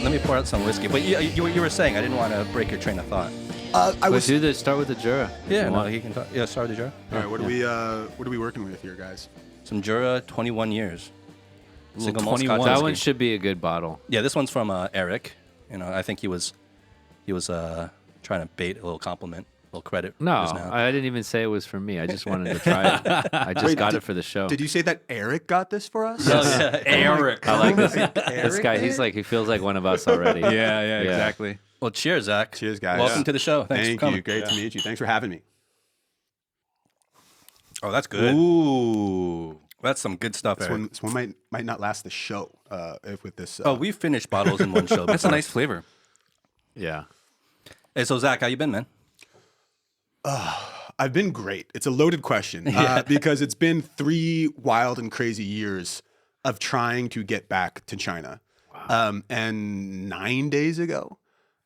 Let me pour out some whiskey. But you were saying, I didn't want to break your train of thought. Start with the Jura. Yeah, no, he can talk. Yeah, start with the Jura. All right, what are we working with here, guys? Some Jura, 21 years. Single malt 21. Scotch That whiskey. one should be a good bottle. Yeah, this one's from Eric. You know, I think he was trying to bait a little compliment, a little credit. No, just now. I didn't even say it was for me. I just wanted to try it. I just got it for the show. Did you say that Eric got this for us? Yes. Eric. I like this. This guy, he feels like one of us already. Yeah, exactly. Well, cheers, Zach. Cheers, guys. Welcome to the show. Thanks Thank for coming. you. Great to meet you. Thanks for having me. Oh, that's good. Ooh. That's some good stuff, This Eric. one might not last the show with this. Oh, we finished bottles in one show. That's a nice flavor. Yeah. Hey, so Zach, how you been, man? I've been great. It's a loaded question because it's been 3 wild and crazy years of trying to get back to China. Wow. And 9 days ago,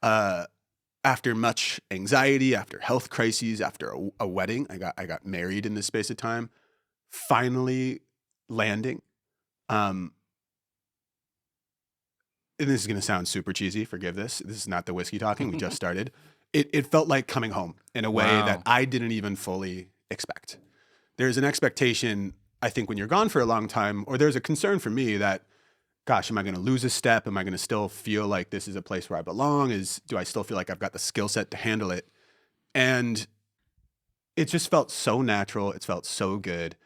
after much anxiety, after health crises, after a wedding, I got married in this space of time, finally landing. And this is going to sound super cheesy. Forgive this. This is not the whiskey talking. We just started. It felt like coming home in a way that I didn't even fully expect. There's an expectation, I think, when you're gone for a long time, or there's a concern for me that, gosh, am I going to lose a step? Am I going to still feel like this is a place where I belong? Do I still feel like I've got the skill set to handle it? And it just felt so natural. It felt so good.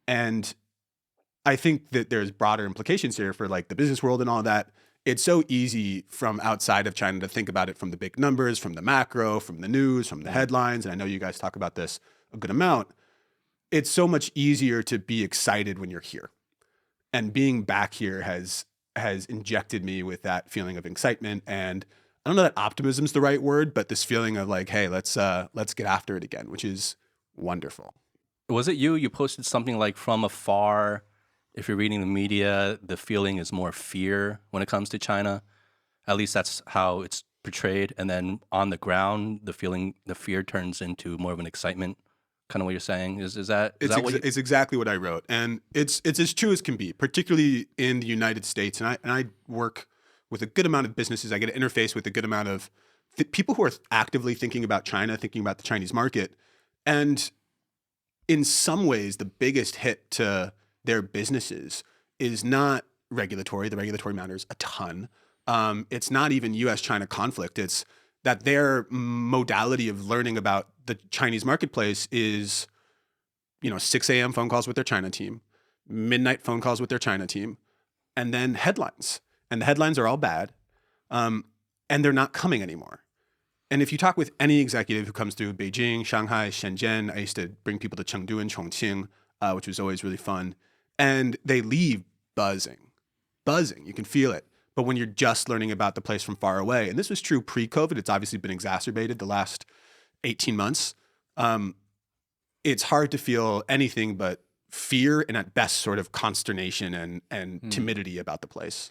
And I think that there's broader implications here for like the business world and all that. It's so easy from outside of China to think about it from the big numbers, from the macro, from the news, from the headlines. And I know you guys talk about this a good amount. It's so much easier to be excited when you're here. And being back here has injected me with that feeling of excitement. And I don't know that optimism is the right word, but this feeling of like, hey, let's get after it again, which is wonderful. Was it you? You posted something like from afar. If you're reading the media, the feeling is more fear when it comes to China. At least that's how it's portrayed. And then on the ground, the fear turns into more of an excitement. Kind of what you're saying. Is that what you... It's exactly what I wrote, and it's as true as can be, particularly in the United States. And I work with a good amount of businesses. I get to interface with a good amount of people who are actively thinking about China, thinking about the Chinese market, and in some ways, the biggest hit to their businesses is not regulatory. The regulatory matters a ton. It's not even U.S.-China conflict. It's that their modality of learning about the Chinese marketplace is, 6 a.m. phone calls with their China team, midnight phone calls with their China team, and then headlines. And the headlines are all bad, and they're not coming anymore. And if you talk with any executive who comes through Beijing, Shanghai, Shenzhen, I used to bring people to Chengdu and Chongqing, which was always really fun. And they leave buzzing. You can feel it. But when you're just learning about the place from far away, and this was true pre-COVID, it's obviously been exacerbated the last 18 months. It's hard to feel anything but fear and at best sort of consternation and timidity about the place.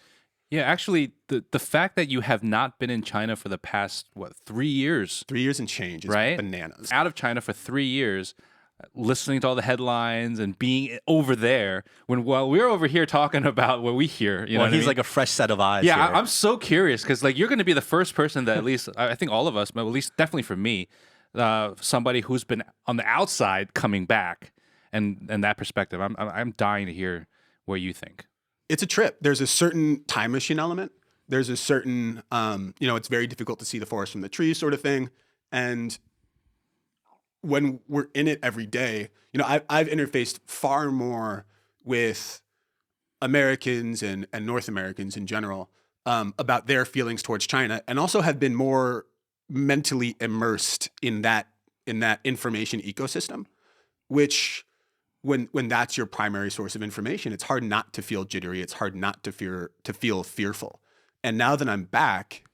Yeah, actually, the fact that you have not been in China for the past, 3 years? 3 years and change is right? Bananas. Out of China for 3 years, listening to all the headlines and being over there, while we're over here talking about what we hear. You know what he's I mean? like a fresh set of eyes. Yeah, here. I'm so curious because you're going to be the first person that at least, I think all of us, but at least definitely for me, somebody who's been on the outside coming back and that perspective. I'm dying to hear what you think. It's a trip. There's a certain time machine element. There's a certain, it's very difficult to see the forest from the trees sort of thing. And when we're in it every day, I've interfaced far more with Americans and North Americans in general about their feelings towards China, and also have been more mentally immersed in that information ecosystem, which when that's your primary source of information, it's hard not to feel jittery. It's hard not to feel fearful. And now that I'm back,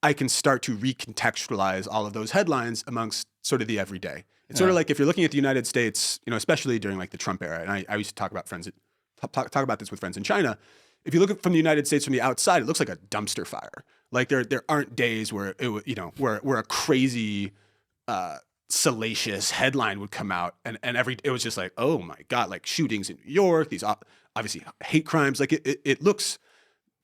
I can start to recontextualize all of those headlines amongst sort of the everyday. It's sort of like if you're looking at the United States, especially during like the Trump era, and I used to talk about this with friends in China. If you look at from the United States from the outside, it looks like a dumpster fire. Like there aren't days where where a crazy salacious headline would come out and it was just like, oh my God, like shootings in New York, these obviously hate crimes. Like it looks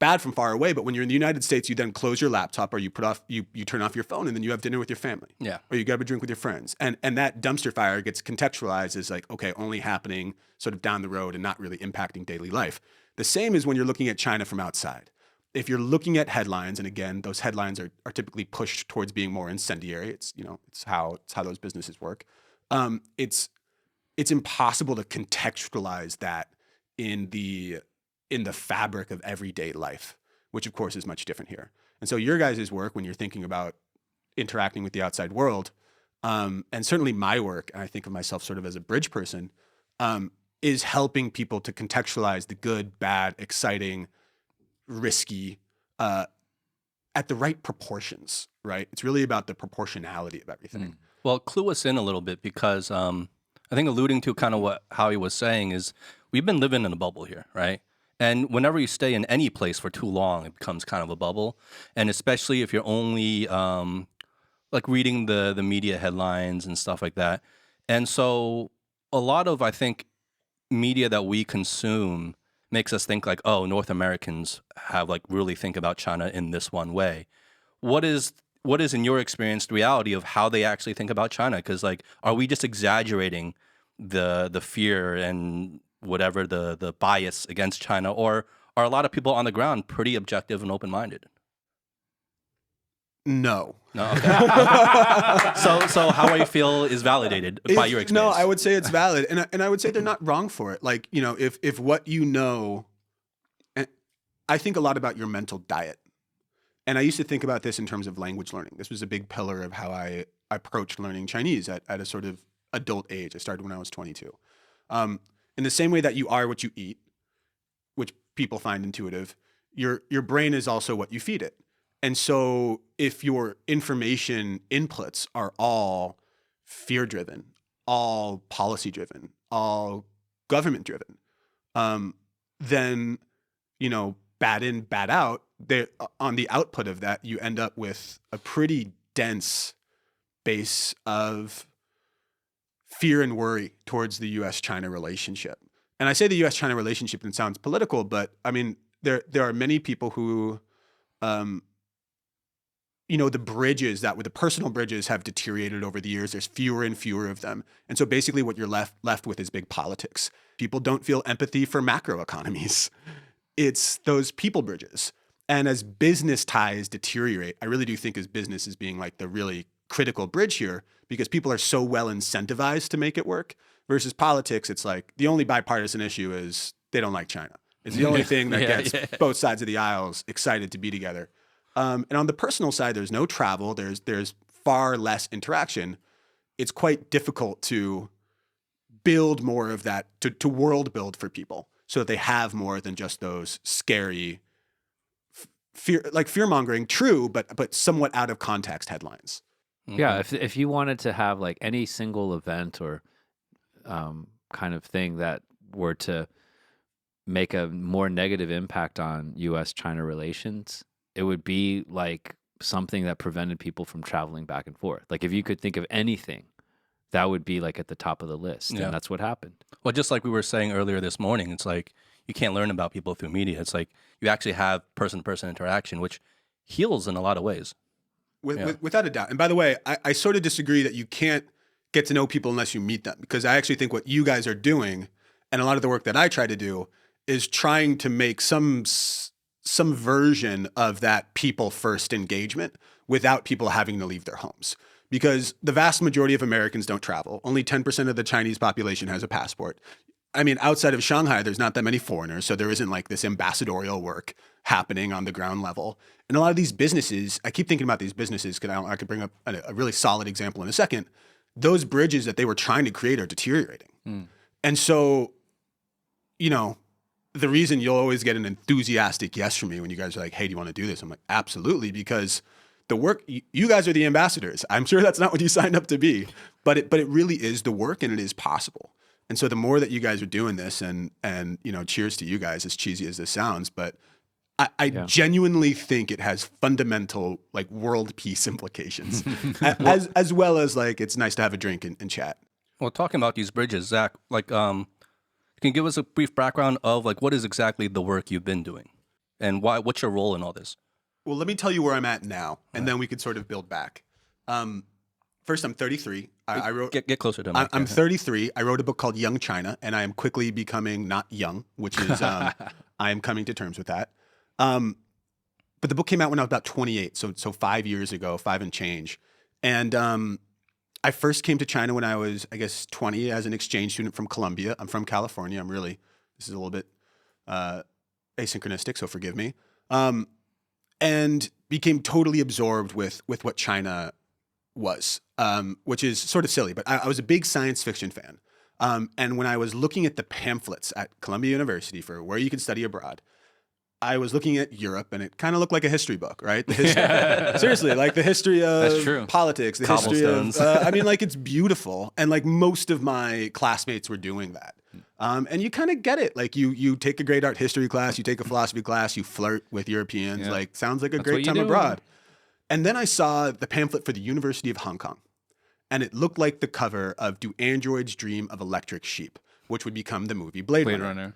bad from far away, but when you're in the United States, you then close your laptop or you turn off your phone and then you have dinner with your family. Yeah. Or you grab a drink with your friends. And that dumpster fire gets contextualized as like, okay, only happening sort of down the road and not really impacting daily life. The same is when you're looking at China from outside. If you're looking at headlines, and again, those headlines are typically pushed towards being more incendiary. It's how those businesses work. It's impossible to contextualize that in the fabric of everyday life, which of course is much different here. And so your guys' work, when you're thinking about interacting with the outside world, and certainly my work, and I think of myself sort of as a bridge person, is helping people to contextualize the good, bad, exciting, risky, at the right proportions, right? It's really about the proportionality of everything. Well, clue us in a little bit because I think alluding to kind of what Howie was saying is we've been living in a bubble here, right? And whenever you stay in any place for too long, it becomes kind of a bubble. And especially if you're only like reading the media headlines and stuff like that. And so a lot of, I think, media that we consume makes us think like, oh, North Americans have like really think about China in this one way. What is in your experience the reality of how they actually think about China? Because like, are we just exaggerating the fear and whatever the bias against China, or are a lot of people on the ground pretty objective and open-minded? No. No. Okay. So how I feel is validated by your experience. No, I would say it's valid, and I would say they're not wrong for it. Like, if what you know, and I think a lot about your mental diet, and I used to think about this in terms of language learning. This was a big pillar of how I approached learning Chinese at a sort of adult age. I started when I was 22. In the same way that you are what you eat, which people find intuitive, your brain is also what you feed it. And so if your information inputs are all fear-driven, all policy-driven, all government-driven, then, bad in, bad out, on the output of that, you end up with a pretty dense base of fear and worry towards the U.S.-China relationship. And I say the U.S.-China relationship, and it sounds political, but I mean, there are many people who, the personal bridges have deteriorated over the years. There's fewer and fewer of them. And so basically what you're left with is big politics. People don't feel empathy for macro economies. It's those people bridges. And as business ties deteriorate, I really do think as business is being like the really critical bridge here, because people are so well incentivized to make it work, versus politics. It's like the only bipartisan issue is they don't like China. It's the only thing that gets both sides of the aisles excited to be together. And on the personal side, there's no travel. There's far less interaction. It's quite difficult to build more of that, to world build for people so that they have more than just those scary fear mongering, true, but somewhat out of context headlines. Yeah, if you wanted to have like any single event or kind of thing that were to make a more negative impact on U.S.-China relations, it would be like something that prevented people from traveling back and forth. Like if you could think of anything, that would be like at the top of the list. Yeah. And that's what happened. Well, just like we were saying earlier this morning, it's like you can't learn about people through media. It's like you actually have person-to-person interaction, which heals in a lot of ways. Without a doubt. And by the way, I sort of disagree that you can't get to know people unless you meet them, because I actually think what you guys are doing, and a lot of the work that I try to do, is trying to make some version of that people first engagement without people having to leave their homes. Because the vast majority of Americans don't travel. Only 10% of the Chinese population has a passport. I mean, outside of Shanghai, there's not that many foreigners, so there isn't like this ambassadorial work happening on the ground level. And a lot of these businesses, I keep thinking about these businesses because I could bring up a really solid example in a second. Those bridges that they were trying to create are deteriorating. And so, the reason you'll always get an enthusiastic yes from me when you guys are like, hey, do you want to do this? I'm like, absolutely, because the work, you guys are the ambassadors. I'm sure that's not what you signed up to be, but it really is the work, and it is possible. And so the more that you guys are doing this, and cheers to you guys, as cheesy as this sounds, but I genuinely think it has fundamental like world peace implications, as well as like it's nice to have a drink and chat. Well, talking about these bridges, Zach, like, can you give us a brief background of like what is exactly the work you've been doing? And why? What's your role in all this? Well, let me tell you where I'm at now, and then we could sort of build back. First, I'm 33. I wrote. Get closer to Mike. I'm 33. I wrote a book called Young China, and I am quickly becoming not young, which is I am coming to terms with that. But the book came out when I was about 28, so 5 years ago, 5 and change. And I first came to China when I was, I guess, 20 as an exchange student from Colombia. I'm from California. This is a little bit asynchronistic, so forgive me. And became totally absorbed with what China was, which is sort of silly, but I was a big science fiction fan. And when I was looking at the pamphlets at Columbia University for where you could study abroad, I was looking at Europe, and it kind of looked like a history book, right? Seriously, like the history That's true. of politics, the history of, I mean, like it's beautiful. And like most of my classmates were doing that. And you kind of get it. Like you take a great art history class, you take a philosophy class, you flirt with Europeans. Yeah. Like sounds like a That's what great you time do. abroad. And then I saw the pamphlet for the University of Hong Kong. And it looked like the cover of Do Androids Dream of Electric Sheep, which would become the movie Blade Runner.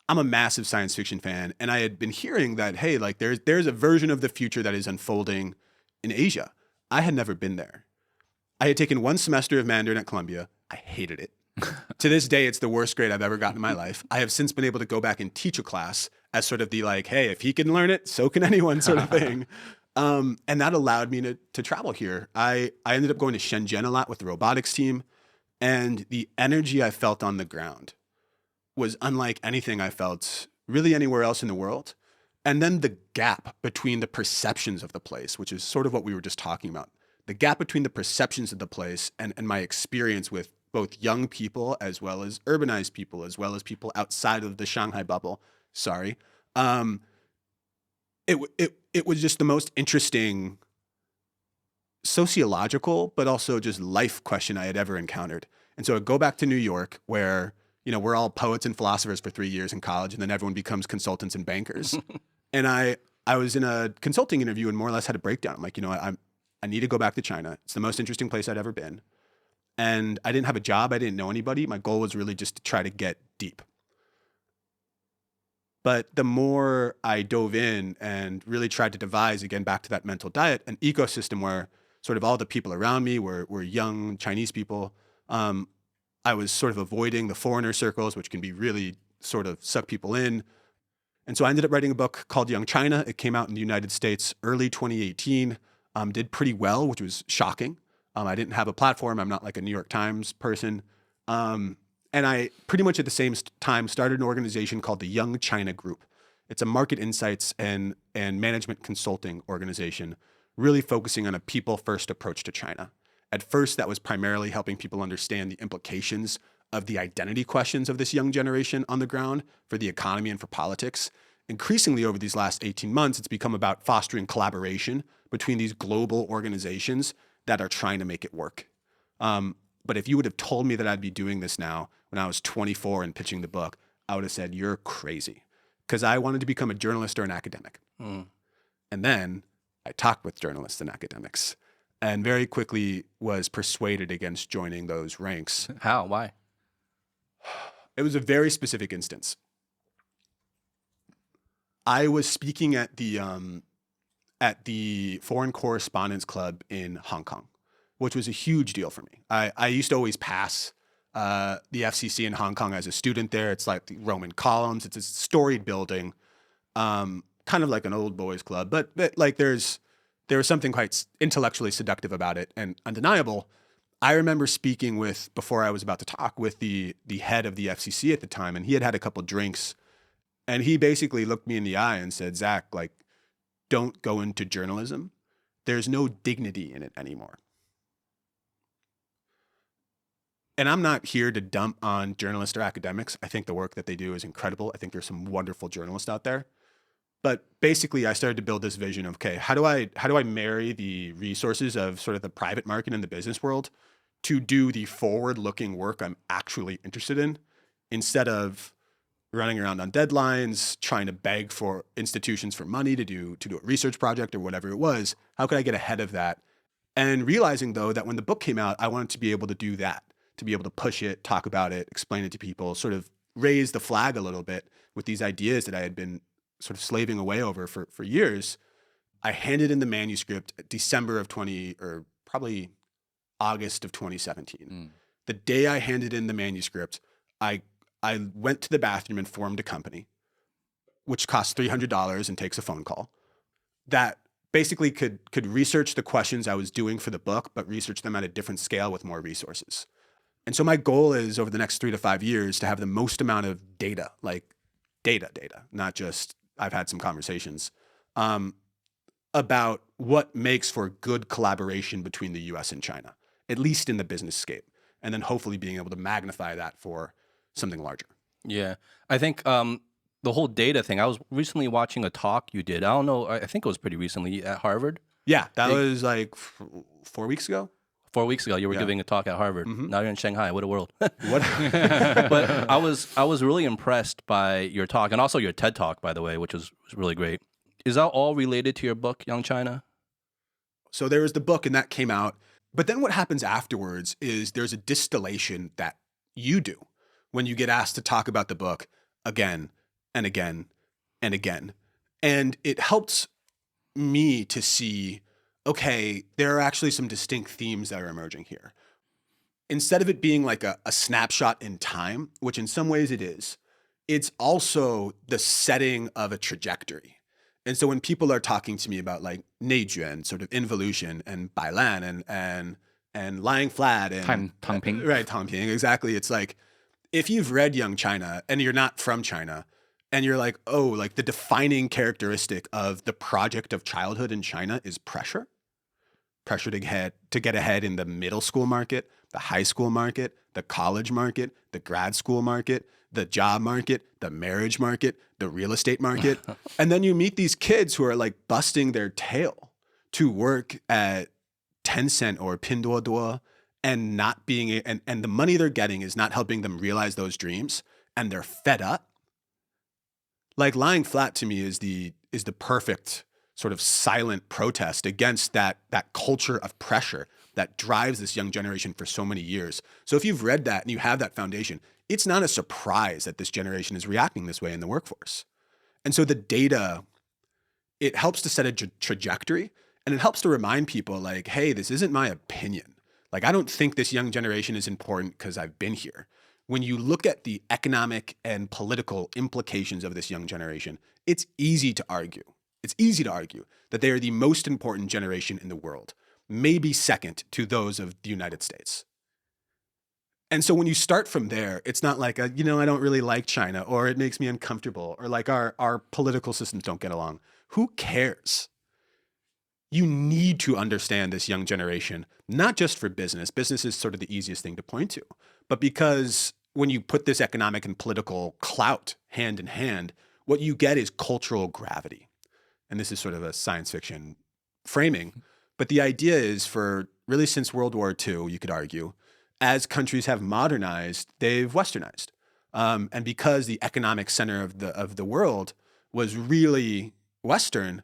I'm a massive science fiction fan, and I had been hearing that, hey, like there's a version of the future that is unfolding in Asia. I had never been there. I had taken 1 semester of Mandarin at Columbia. I hated it. To this day, it's the worst grade I've ever gotten in my life. I have since been able to go back and teach a class as sort of the like, hey, if he can learn it, so can anyone sort of thing. And that allowed me to travel here. I ended up going to Shenzhen a lot with the robotics team, and the energy I felt on the ground was unlike anything I felt really anywhere else in the world. And then the gap between the perceptions of the place, which is sort of what we were just talking about, the gap between the perceptions of the place and my experience with both young people as well as urbanized people, as well as people outside of the Shanghai bubble. Sorry. It was just the most interesting sociological, but also just life question I had ever encountered. And so I go back to New York where, you know, we're all poets and philosophers for 3 years in college, and then everyone becomes consultants and bankers. And I was in a consulting interview and more or less had a breakdown. I'm like, you know, I need to go back to China. It's the most interesting place I'd ever been. And I didn't have a job. I didn't know anybody. My goal was really just to try to get deep. But the more I dove in and really tried to devise, again, back to that mental diet, an ecosystem where sort of all the people around me were young Chinese people, I was sort of avoiding the foreigner circles, which can be really sort of suck people in. And so I ended up writing a book called Young China. It came out in the United States early 2018, did pretty well, which was shocking. I didn't have a platform. I'm not like a New York Times person. And I pretty much at the same time started an organization called the Young China Group. It's a market insights and management consulting organization, really focusing on a people-first approach to China. At first, that was primarily helping people understand the implications of the identity questions of this young generation on the ground for the economy and for politics. Increasingly over these last 18 months, it's become about fostering collaboration between these global organizations that are trying to make it work. But if you would have told me that I'd be doing this now when I was 24 and pitching the book, I would have said, you're crazy. Because I wanted to become a journalist or an academic. And then I talked with journalists and academics and very quickly was persuaded against joining those ranks. How? Why? It was a very specific instance. I was speaking at the Foreign Correspondents Club in Hong Kong, which was a huge deal for me. I used to always pass the FCC in Hong Kong as a student there. It's like the Roman columns. It's a storied building, kind of like an old boys club, but like there was something quite intellectually seductive about it and undeniable. I remember speaking before I was about to talk with the head of the FCC at the time, and he had had a couple drinks, and he basically looked me in the eye and said, Zach, like, don't go into journalism. There's no dignity in it anymore. And I'm not here to dump on journalists or academics. I think the work that they do is incredible. I think there's some wonderful journalists out there. But basically, I started to build this vision of, okay, how do I marry the resources of sort of the private market and the business world to do the forward-looking work I'm actually interested in, instead of running around on deadlines, trying to beg for institutions for money to do a research project or whatever it was. How could I get ahead of that? And realizing, though, that when the book came out, I wanted to be able to do that, to be able to push it, talk about it, explain it to people, sort of raise the flag a little bit with these ideas that I had been sort of slaving away over for years. I handed in the manuscript December of or probably August of 2017. The day I handed in the manuscript, I went to the bathroom and formed a company, which costs $300 and takes a phone call, that basically could research the questions I was doing for the book, but research them at a different scale with more resources. And so my goal is over the next 3 to 5 years to have the most amount of data, like data, not just I've had some conversations, about what makes for good collaboration between the US and China, at least in the business scape, and then hopefully being able to magnify that for something larger. Yeah. I think the whole data thing, I was recently watching a talk you did. I don't know, I think it was pretty recently at Harvard. Yeah, that was like 4 weeks ago. 4 weeks ago, you were giving a talk at Harvard. Now you're in Shanghai. What a world. What? But I was really impressed by your talk, and also your TED Talk, by the way, which was really great. Is that all related to your book, Young China? So there was the book, and that came out. But then what happens afterwards is there's a distillation that you do when you get asked to talk about the book again and again and again. And it helps me to see, okay, there are actually some distinct themes that are emerging here. Instead of it being like a snapshot in time, which in some ways it is, it's also the setting of a trajectory. And so when people are talking to me about like Neijuan, sort of involution, and Bailan and lying flat and Tangping. Right, Tangping, exactly. It's like if you've read Young China and you're not from China, and you're like, oh, like the defining characteristic of the project of childhood in China is pressure to get ahead in the middle school market, the high school market, the college market, the grad school market, the job market, the marriage market, the real estate market. And then you meet these kids who are like busting their tail to work at Tencent or Pinduoduo and not being, and the money they're getting is not helping them realize those dreams, and they're fed up. Like lying flat to me is the perfect sort of silent protest against that culture of pressure that drives this young generation for so many years. So if you've read that and you have that foundation, it's not a surprise that this generation is reacting this way in the workforce. And so the data, it helps to set a trajectory, and it helps to remind people like, hey, this isn't my opinion. Like, I don't think this young generation is important because I've been here. When you look at the economic and political implications of this young generation, it's easy to argue. It's easy to argue that they are the most important generation in the world, maybe second to those of the United States. And so when you start from there, it's not like, I don't really like China, or it makes me uncomfortable, or like our political systems don't get along. Who cares? You need to understand this young generation, not just for business. Business is sort of the easiest thing to point to, but because when you put this economic and political clout hand in hand, what you get is cultural gravity. And this is sort of a science fiction framing. But the idea is for really since World War II, you could argue, as countries have modernized, they've westernized. And because the economic center of the world was really Western,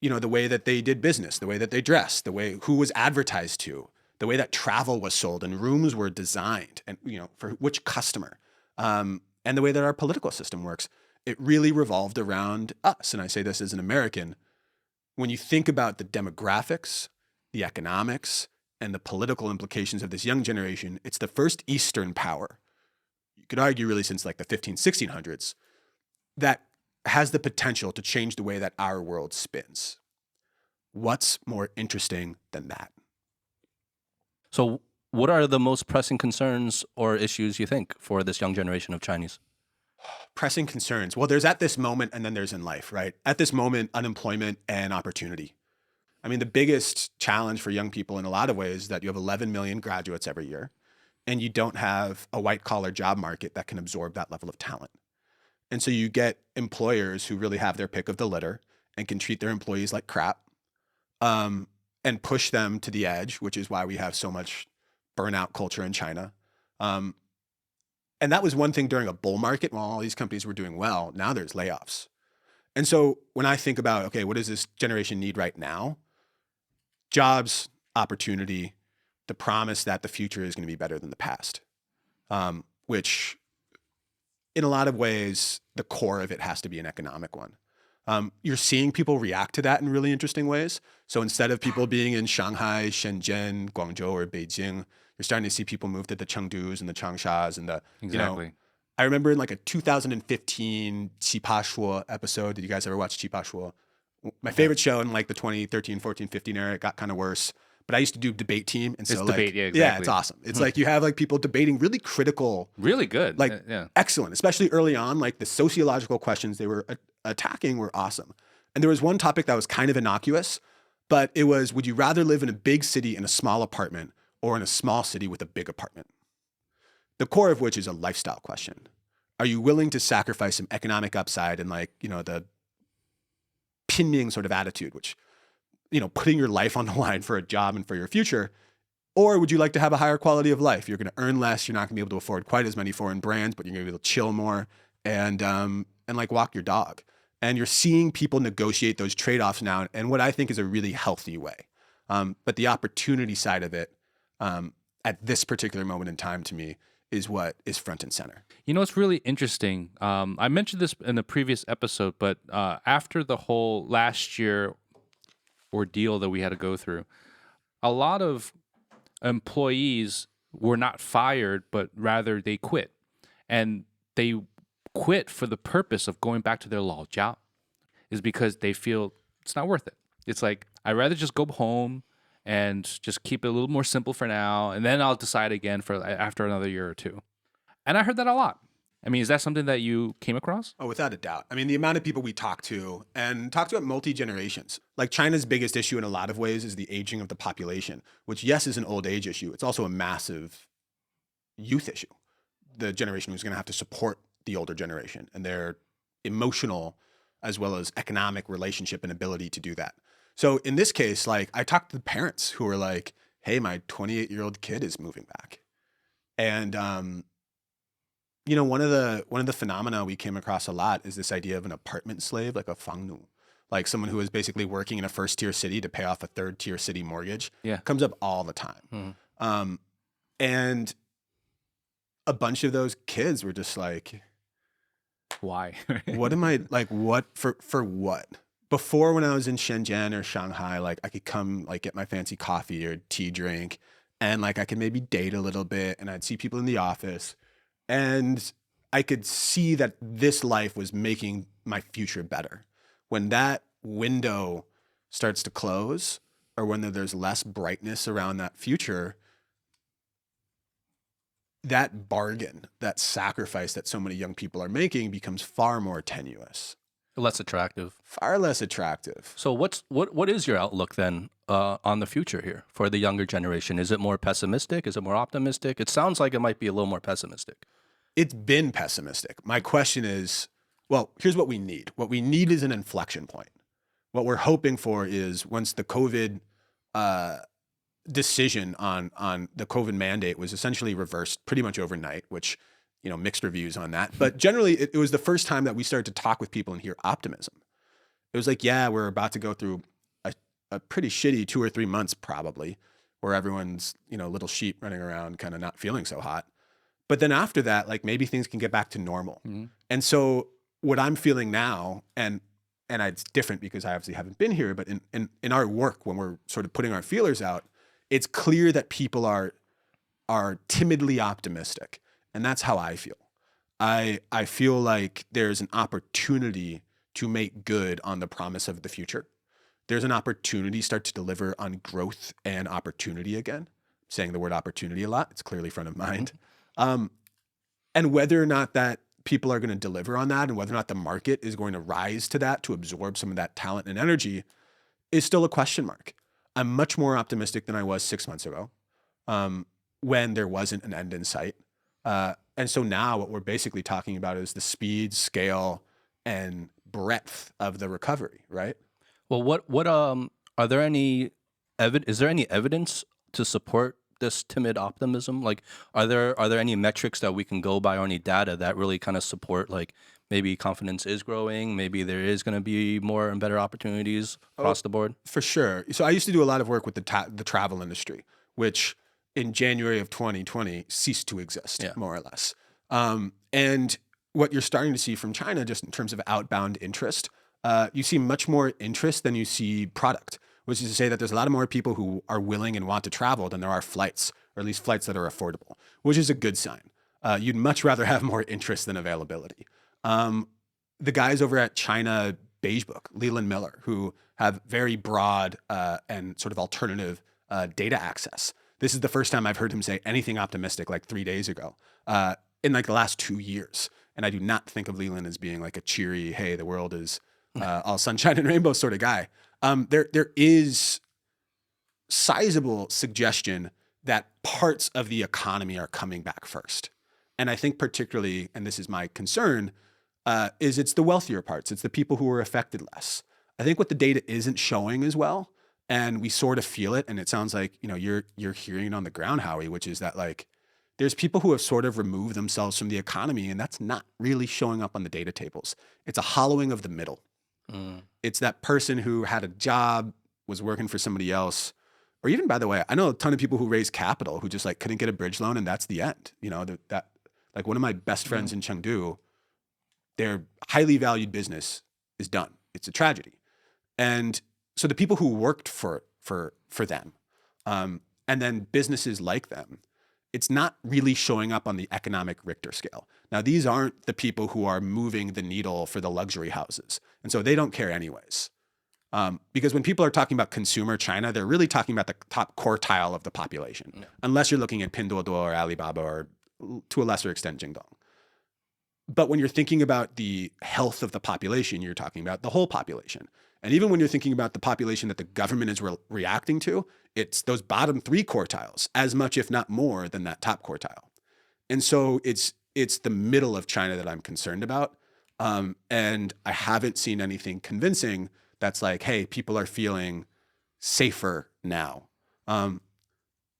the way that they did business, the way that they dressed, the way who was advertised to, the way that travel was sold and rooms were designed, and for which customer, and the way that our political system works, it really revolved around us. And I say this as an American. When you think about the demographics, the economics, and the political implications of this young generation, it's the first Eastern power, you could argue really since like the 1600s, that has the potential to change the way that our world spins. What's more interesting than that? So what are the most pressing concerns or issues you think for this young generation of Chinese? Pressing concerns. Well, there's at this moment and then there's in life, right? At this moment, unemployment and opportunity. I mean, the biggest challenge for young people in a lot of ways is that you have 11 million graduates every year, and you don't have a white collar job market that can absorb that level of talent. And so you get employers who really have their pick of the litter and can treat their employees like crap, and push them to the edge, which is why we have so much burnout culture in China. And that was one thing during a bull market while all these companies were doing well. Now there's layoffs. And so when I think about, okay, what does this generation need right now? Jobs, opportunity, the promise that the future is going to be better than the past, which in a lot of ways, the core of it has to be an economic one. You're seeing people react to that in really interesting ways. So instead of people being in Shanghai, Shenzhen, Guangzhou, or Beijing, you're starting to see people move to the Chengdus and the Changshas and the, Exactly. I remember in like a 2015 Qipaa Shuo episode. Did you guys ever watch Qipaa Shuo? My favorite show in like the 2013, 14, 15 era. It got kind of worse. But I used to do debate team. And so It's like, debate, yeah, yeah, exactly. it's awesome. It's like you have like people debating really critical, Really good. like yeah. excellent, especially early on. Like the sociological questions they were attacking were awesome. And there was one topic that was kind of innocuous, but it was, would you rather live in a big city in a small apartment or in a small city with a big apartment? The core of which is a lifestyle question. Are you willing to sacrifice some economic upside and like, the pinning sort of attitude, which, putting your life on the line for a job and for your future? Or would you like to have a higher quality of life? You're going to earn less. You're not going to be able to afford quite as many foreign brands, but you're going to be able to chill more and like walk your dog. And you're seeing people negotiate those trade-offs now in what I think is a really healthy way. But the opportunity side of it at this particular moment in time to me is what is front and center. It's really interesting. I mentioned this in a previous episode, but after the whole last year ordeal that we had to go through, a lot of employees were not fired, but rather they quit. And they quit for the purpose of going back to their lao jiao, is because they feel it's not worth it. It's like, I'd rather just go home and just keep it a little more simple for now, and then I'll decide again for after another year or two. And I heard that a lot. I mean, is that something that you came across? Oh, without a doubt. I mean, the amount of people we talk to at multi-generations. Like China's biggest issue in a lot of ways is the aging of the population, which, yes, is an old age issue. It's also a massive youth issue. The generation who's going to have to support the older generation and their emotional as well as economic relationship and ability to do that. So in this case, like I talked to the parents who were like, hey, my 28-year-old kid is moving back. And, one of the phenomena we came across a lot is this idea of an apartment slave, like a fangnu, like someone who is basically working in a first-tier city to pay off a third-tier city mortgage. Yeah. Comes up all the time. Mm-hmm. And a bunch of those kids were just like, Why? what am I, like, what, for what? Before, when I was in Shenzhen or Shanghai, like I could come like get my fancy coffee or tea drink and like I could maybe date a little bit and I'd see people in the office and I could see that this life was making my future better. When that window starts to close or when there's less brightness around that future, that bargain, that sacrifice that so many young people are making becomes far more tenuous. Less attractive. Far less attractive. So what is your outlook then on the future here for the younger generation? Is it more pessimistic? Is it more optimistic? It sounds like it might be a little more pessimistic. It's been pessimistic. My question is, well, here's what we need. What we need is an inflection point. What we're hoping for is once the COVID decision on the COVID mandate was essentially reversed pretty much overnight, which, mixed reviews on that. But generally, it was the first time that we started to talk with people and hear optimism. It was like, yeah, we're about to go through a pretty shitty 2 or 3 months probably, where everyone's, little sheep running around kind of not feeling so hot. But then after that, like maybe things can get back to normal. Mm-hmm. And so what I'm feeling now, and it's different because I obviously haven't been here, but in our work, when we're sort of putting our feelers out, it's clear that people are timidly optimistic. And that's how I feel. I feel like there's an opportunity to make good on the promise of the future. There's an opportunity to start to deliver on growth and opportunity again. I'm saying the word opportunity a lot. It's clearly front of mind. And whether or not that people are going to deliver on that and whether or not the market is going to rise to that to absorb some of that talent and energy is still a question mark. I'm much more optimistic than I was 6 months ago when there wasn't an end in sight. And so now what we're basically talking about is the speed, scale, and breadth of the recovery, right? Well, are there any is there any evidence to support this timid optimism? Like, are there any metrics that we can go by or any data that really kind of support like maybe confidence is growing, maybe there is going to be more and better opportunities across the board? For sure. So I used to do a lot of work with the travel industry, which in January of 2020 ceased to exist, more or less. And what you're starting to see from China, just in terms of outbound interest, you see much more interest than you see product, which is to say that there's a lot of more people who are willing and want to travel than there are flights, or at least flights that are affordable, which is a good sign. You'd much rather have more interest than availability. The guys over at China Beige Book, Leland Miller, who have very broad and sort of alternative data access. This is the first time I've heard him say anything optimistic like 3 days ago in like the last 2 years. And I do not think of Leland as being like a cheery, hey, the world is all sunshine and rainbows sort of guy. There is sizable suggestion that parts of the economy are coming back first. And I think particularly, and this is my concern, is it's the wealthier parts. It's the people who are affected less. I think what the data isn't showing as well, and we sort of feel it, and it sounds like, you know, you're hearing it on the ground, Howie, which is that like there's people who have sort of removed themselves from the economy, and that's not really showing up on the data tables. It's a hollowing of the middle. It's that person who had a job, was working for somebody else, or even, by the way, I know a ton of people who raise capital who just like couldn't get a bridge loan, and that's the end. You know, that like one of my best friends in Chengdu, their highly valued business is done. It's a tragedy. And so the people who worked for them, and then businesses like them, it's not really showing up on the economic Richter scale. Now, these aren't the people who are moving the needle for the luxury houses. And so they don't care anyways. Because when people are talking about consumer China, they're really talking about the top quartile of the population, unless you're looking at Pinduoduo or Alibaba or to a lesser extent, Jingdong. But when you're thinking about the health of the population, you're talking about the whole population. And even when you're thinking about the population that the government is reacting to, it's those bottom 3 quartiles, as much, if not more, than that top quartile. And so it's the middle of China that I'm concerned about. And I haven't seen anything convincing that's like, hey, people are feeling safer now.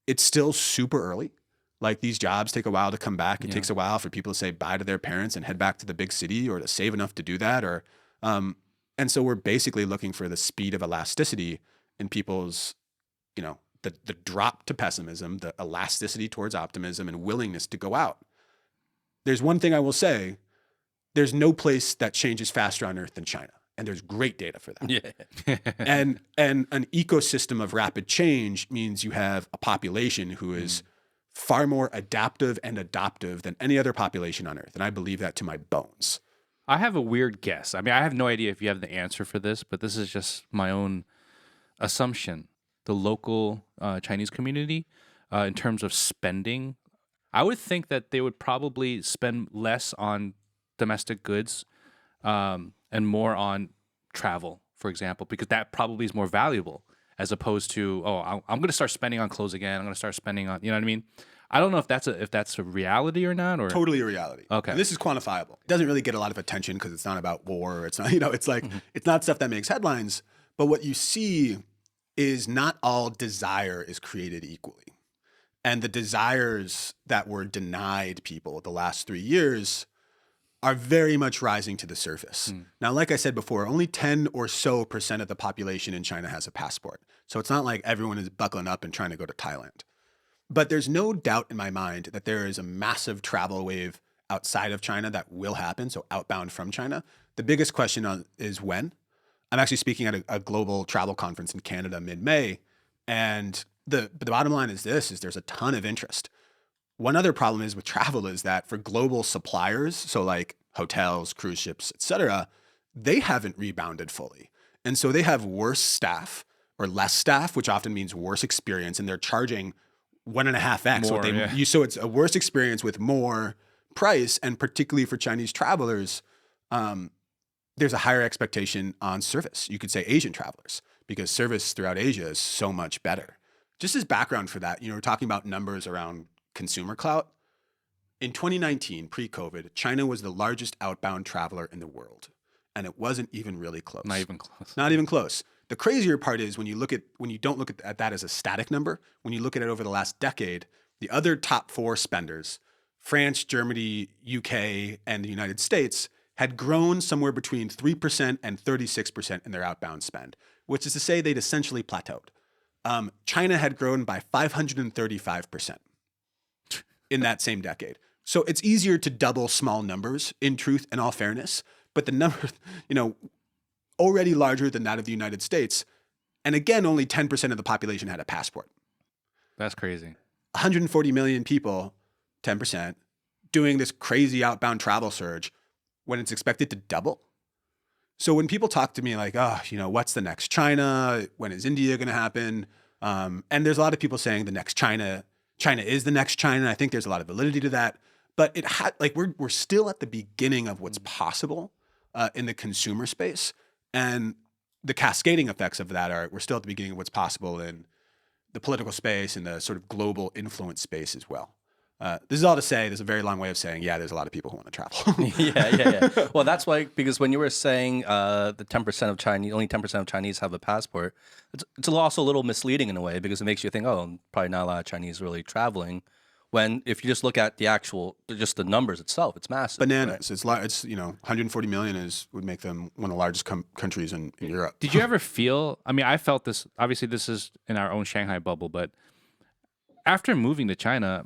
It's still super early. Like these jobs take a while to come back. It takes a while for people to say bye to their parents and head back to the big city, or to save enough to do that. Or, and so we're basically looking for the speed of elasticity in people's, you know, the drop to pessimism, the elasticity towards optimism, and willingness to go out. There's one thing I will say: there's no place that changes faster on earth than China, and there's great data for that. Yeah. and an ecosystem of rapid change means you have a population who is far more adaptive and adoptive than any other population on earth. And I believe that to my bones. I have a weird guess. I mean, I have no idea if you have the answer for this, but this is just my own assumption. The local Chinese community, in terms of spending, I would think that they would probably spend less on domestic goods and more on travel, for example, because that probably is more valuable, as opposed to, I'm going to start spending on clothes again. I'm going to start spending on, you know what I mean? I don't know if that's a reality or not. Or totally a reality. Okay. And this is quantifiable. It doesn't really get a lot of attention because it's not about war. It's not, you know, it's like, it's not stuff that makes headlines. But what you see is not all desire is created equally. And the desires that were denied people the last 3 years are very much rising to the surface. Now, like I said before, only 10 or so % of the population in China has a passport. So it's not like everyone is buckling up and trying to go to Thailand. But there's no doubt in my mind that there is a massive travel wave outside of China that will happen, so outbound from China. The biggest question is when. I'm actually speaking at a global travel conference in Canada mid-May, and the bottom line is there's a ton of interest. One other problem is with travel is that for global suppliers, so like hotels, cruise ships, et cetera, they haven't rebounded fully. And so they have worse staff or less staff, which often means worse experience, and they're charging 1.5x what they so it's a worse experience with more price. And particularly for Chinese travelers, there's a higher expectation on service. You could say Asian travelers, because service throughout Asia is so much better. Just as background for that, you know, we're talking about numbers around consumer clout. In 2019, pre-COVID, China was the largest outbound traveler in the world. And it wasn't even really close. Not even close. Not even close. The crazier part is when you don't look at that as a static number, when you look at it over the last decade, the other top 4 spenders, France, Germany, UK, and the United States, had grown somewhere between 3% and 36% in their outbound spend, which is to say they'd essentially plateaued. China had grown by 535% in that same decade. So it's easier to double small numbers in truth and all fairness, but the number, already larger than that of the United States. And again, only 10% of the population had a passport. That's crazy. 140 million people, 10%, doing this crazy outbound travel surge when it's expected to double. So when people talk to me like, what's the next China? When is India going to happen? And there's a lot of people saying the next China is the next China. I think there's a lot of validity to that. But we're still at the beginning of what's possible in the consumer space. And the cascading effects of that are we're still at the beginning of what's possible in the political space and the sort of global influence space as well. This is all to say, there's a very long way of saying, there's a lot of people who want to travel. Yeah. Well, that's why, because when you were saying the 10% of Chinese, only 10% of Chinese have a passport, it's also a little misleading in a way because it makes you think, probably not a lot of Chinese really traveling. When if you just look at just the numbers itself, it's massive. Bananas. Right? It's 140 million would make them one of the largest countries in Europe. Did you ever feel? I mean, I felt this. Obviously, this is in our own Shanghai bubble, but after moving to China,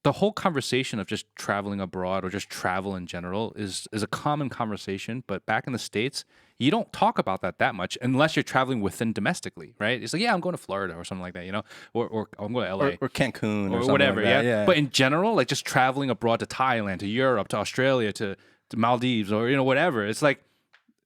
the whole conversation of just traveling abroad or just travel in general is a common conversation. But back in the States, you don't talk about that much unless you're traveling within domestically, right? It's like, I'm going to Florida or something like that, or I'm going to LA or Cancun or something whatever, like that. Yeah. But in general, like just traveling abroad to Thailand, to Europe, to Australia, to Maldives, or whatever, it's like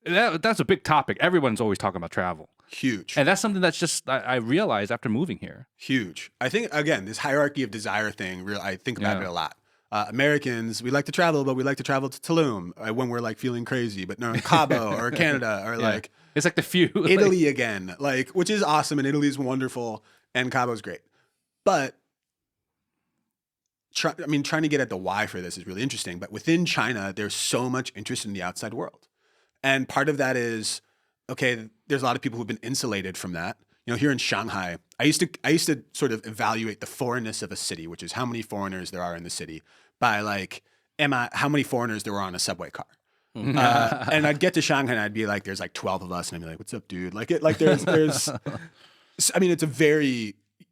that's a big topic. Everyone's always talking about travel. Huge. And that's something that's just I realized after moving here. Huge. I think, again, this hierarchy of desire thing, I think about it a lot. Americans, we like to travel, but we like to travel to Tulum when we're like feeling crazy, but no, Cabo or Canada or like it's like the few Italy again, which is awesome, and Italy is wonderful and Cabo's great. But trying to get at the why for this is really interesting. But within China, there's so much interest in the outside world. And part of that is, there's a lot of people who've been insulated from that. Here in Shanghai, I used to sort of evaluate the foreignness of a city, which is how many foreigners there are in the city, by how many foreigners there were on a subway car. And I'd get to Shanghai and I'd be like, there's like 12 of us, and I'd be like, what's up, dude? There's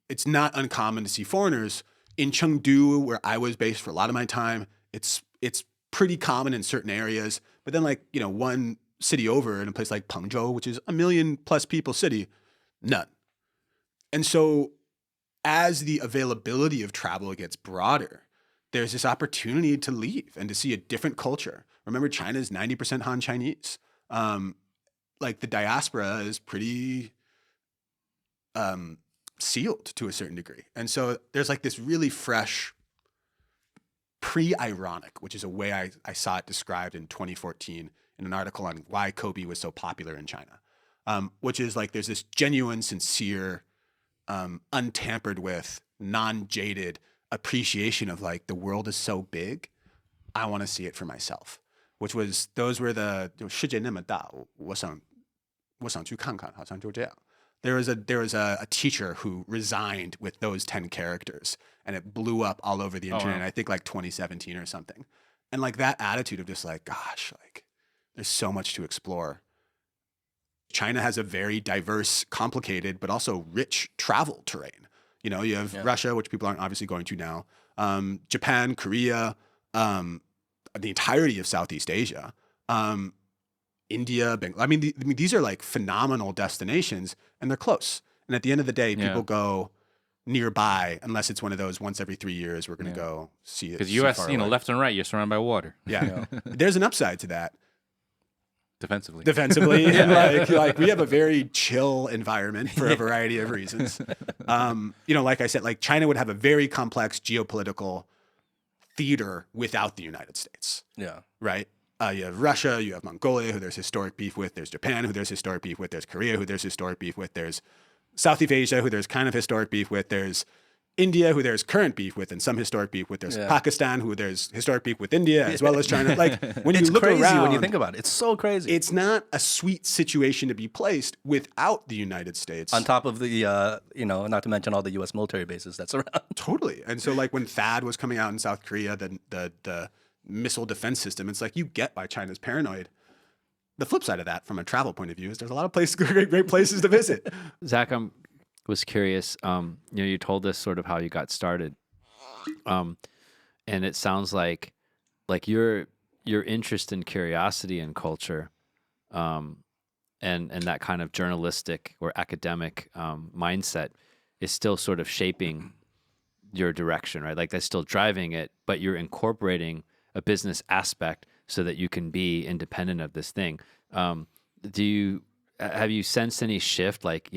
it's not uncommon to see foreigners in Chengdu, where I was based for a lot of my time. It's pretty common in certain areas, but then one city over in a place like Pengzhou, which is 1 million plus people city, none. And so as the availability of travel gets broader, there's this opportunity to leave and to see a different culture. Remember, China is 90% Han Chinese. The diaspora is pretty sealed to a certain degree. And so there's this really fresh pre-ironic, which is a way I saw it described in 2014 in an article on why Kobe was so popular in China, which is there's this genuine, sincere, untampered with, non-jaded appreciation of the world is so big, I want to see it for myself. Those were the 世界那么大，我想去看看，好像就这样。There was a teacher who resigned with those 10 characters, and it blew up all over the internet. Wow. I think 2017 or something. And that attitude of just gosh, there's so much to explore. China has a very diverse, complicated, but also rich travel terrain. You have Russia, which people aren't obviously going to now, Japan, Korea, the entirety of Southeast Asia, India, these are phenomenal destinations, and they're close. And at the end of the day, people go nearby, unless it's one of those once every 3 years we're going to go see it. Because U.S., left and right, you're surrounded by water. Yeah, there's an upside to that. Defensively, and we have a very chill environment for a variety of reasons. Like I said, China would have a very complex geopolitical theater without the United States. Yeah. Right. You have Russia, you have Mongolia, who there's historic beef with. There's Japan, who there's historic beef with. There's Korea, who there's historic beef with. There's Southeast Asia, who there's kind of historic beef with. There's India, who there's current beef with, and some historic beef with. There's Pakistan, who there's historic beef with India, as well as China. When it's you look crazy around, when you think about it. It's so crazy. It's not a sweet situation to be placed without the United States. On top of the, not to mention all the U.S. military bases that's around. Totally. And so when THAAD was coming out in South Korea, the missile defense system, it's you get why China's paranoid. The flip side of that, from a travel point of view, is there's a lot of places, great places to visit. Zach, was curious. You told us sort of how you got started, and it sounds like your interest in curiosity and culture, and that kind of journalistic or academic mindset is still sort of shaping your direction, right? Like that's still driving it, but you're incorporating a business aspect so that you can be independent of this thing. Have you sensed any shift? Like,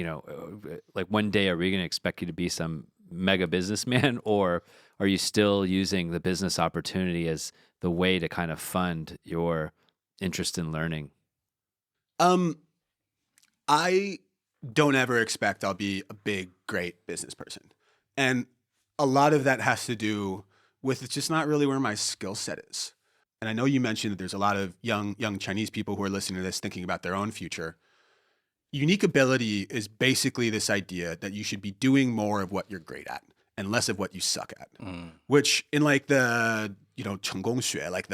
like one day, are we going to expect you to be some mega businessman, or are you still using the business opportunity as the way to kind of fund your interest in learning? I don't ever expect I'll be a big, great business person. And a lot of that has to do with it's just not really where my skill set is. And I know you mentioned that there's a lot of young Chinese people who are listening to this thinking about their own future. Unique ability is basically this idea that you should be doing more of what you're great at and less of what you suck at. Which in like the, 成功学, like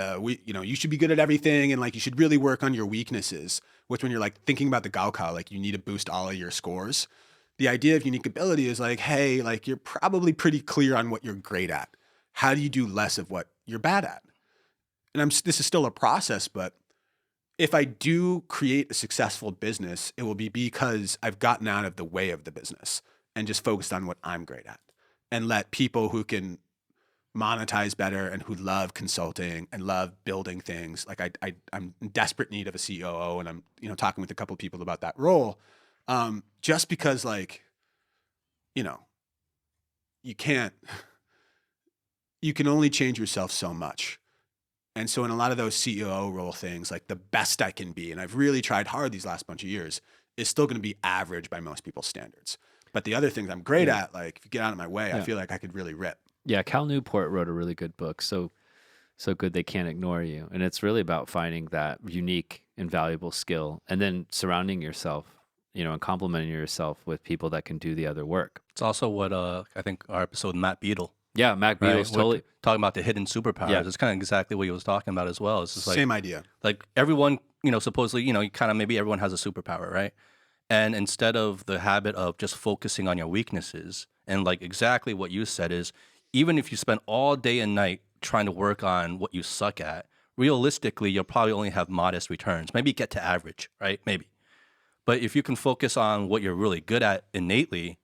you should be good at everything and like you should really work on your weaknesses, which when you're like thinking about the Gaokao, like you need to boost all of your scores. The idea of unique ability is like, hey, like you're probably pretty clear on what you're great at. How do you do less of what you're bad at? And this is still a process, but if I do create a successful business, it will be because I've gotten out of the way of the business and just focused on what I'm great at and let people who can monetize better and who love consulting and love building things. Like I'm in desperate need of a COO, and I'm, talking with a couple of people about that role. Just because like, you can only change yourself so much. And so in a lot of those CEO role things, like the best I can be, and I've really tried hard these last bunch of years, is still going to be average by most people's standards. But the other things I'm great at, like if you get out of my way, I feel like I could really rip. Yeah, Cal Newport wrote a really good book, so good they can't ignore you. And it's really about finding that unique and valuable skill and then surrounding yourself, and complementing yourself with people that can do the other work. It's also what I think our episode Matt Beadle. Yeah, Mac Beadle's totally talking about the hidden superpowers. Yeah. It's kind of exactly what he was talking about as well. It's just like Same idea. Like everyone, supposedly, maybe everyone has a superpower, right? And instead of the habit of just focusing on your weaknesses, and like exactly what you said is, even if you spend all day and night trying to work on what you suck at, realistically, you'll probably only have modest returns. Maybe get to average, right? Maybe. But if you can focus on what you're really good at innately,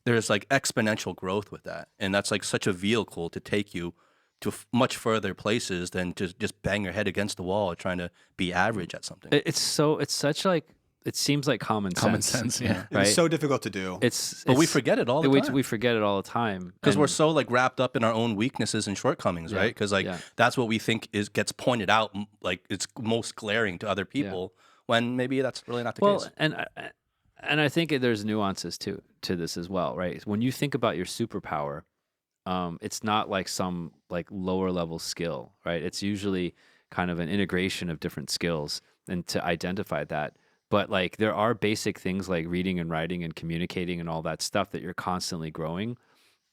there's like exponential growth with that. And that's like such a vehicle to take you to much further places than to just bang your head against the wall trying to be average at something. It seems like common sense. Common sense, yeah. Right? It's so difficult to do. But we forget it all the time. We forget it all the time. Because we're so like wrapped up in our own weaknesses and shortcomings, right? Because that's what we think gets pointed out, like it's most glaring to other people, when maybe that's really not the case. And I think there's nuances to this as well, right? When you think about your superpower, it's not like some like lower level skill, right? It's usually kind of an integration of different skills, and to identify that. But like there are basic things like reading and writing and communicating and all that stuff that you're constantly growing.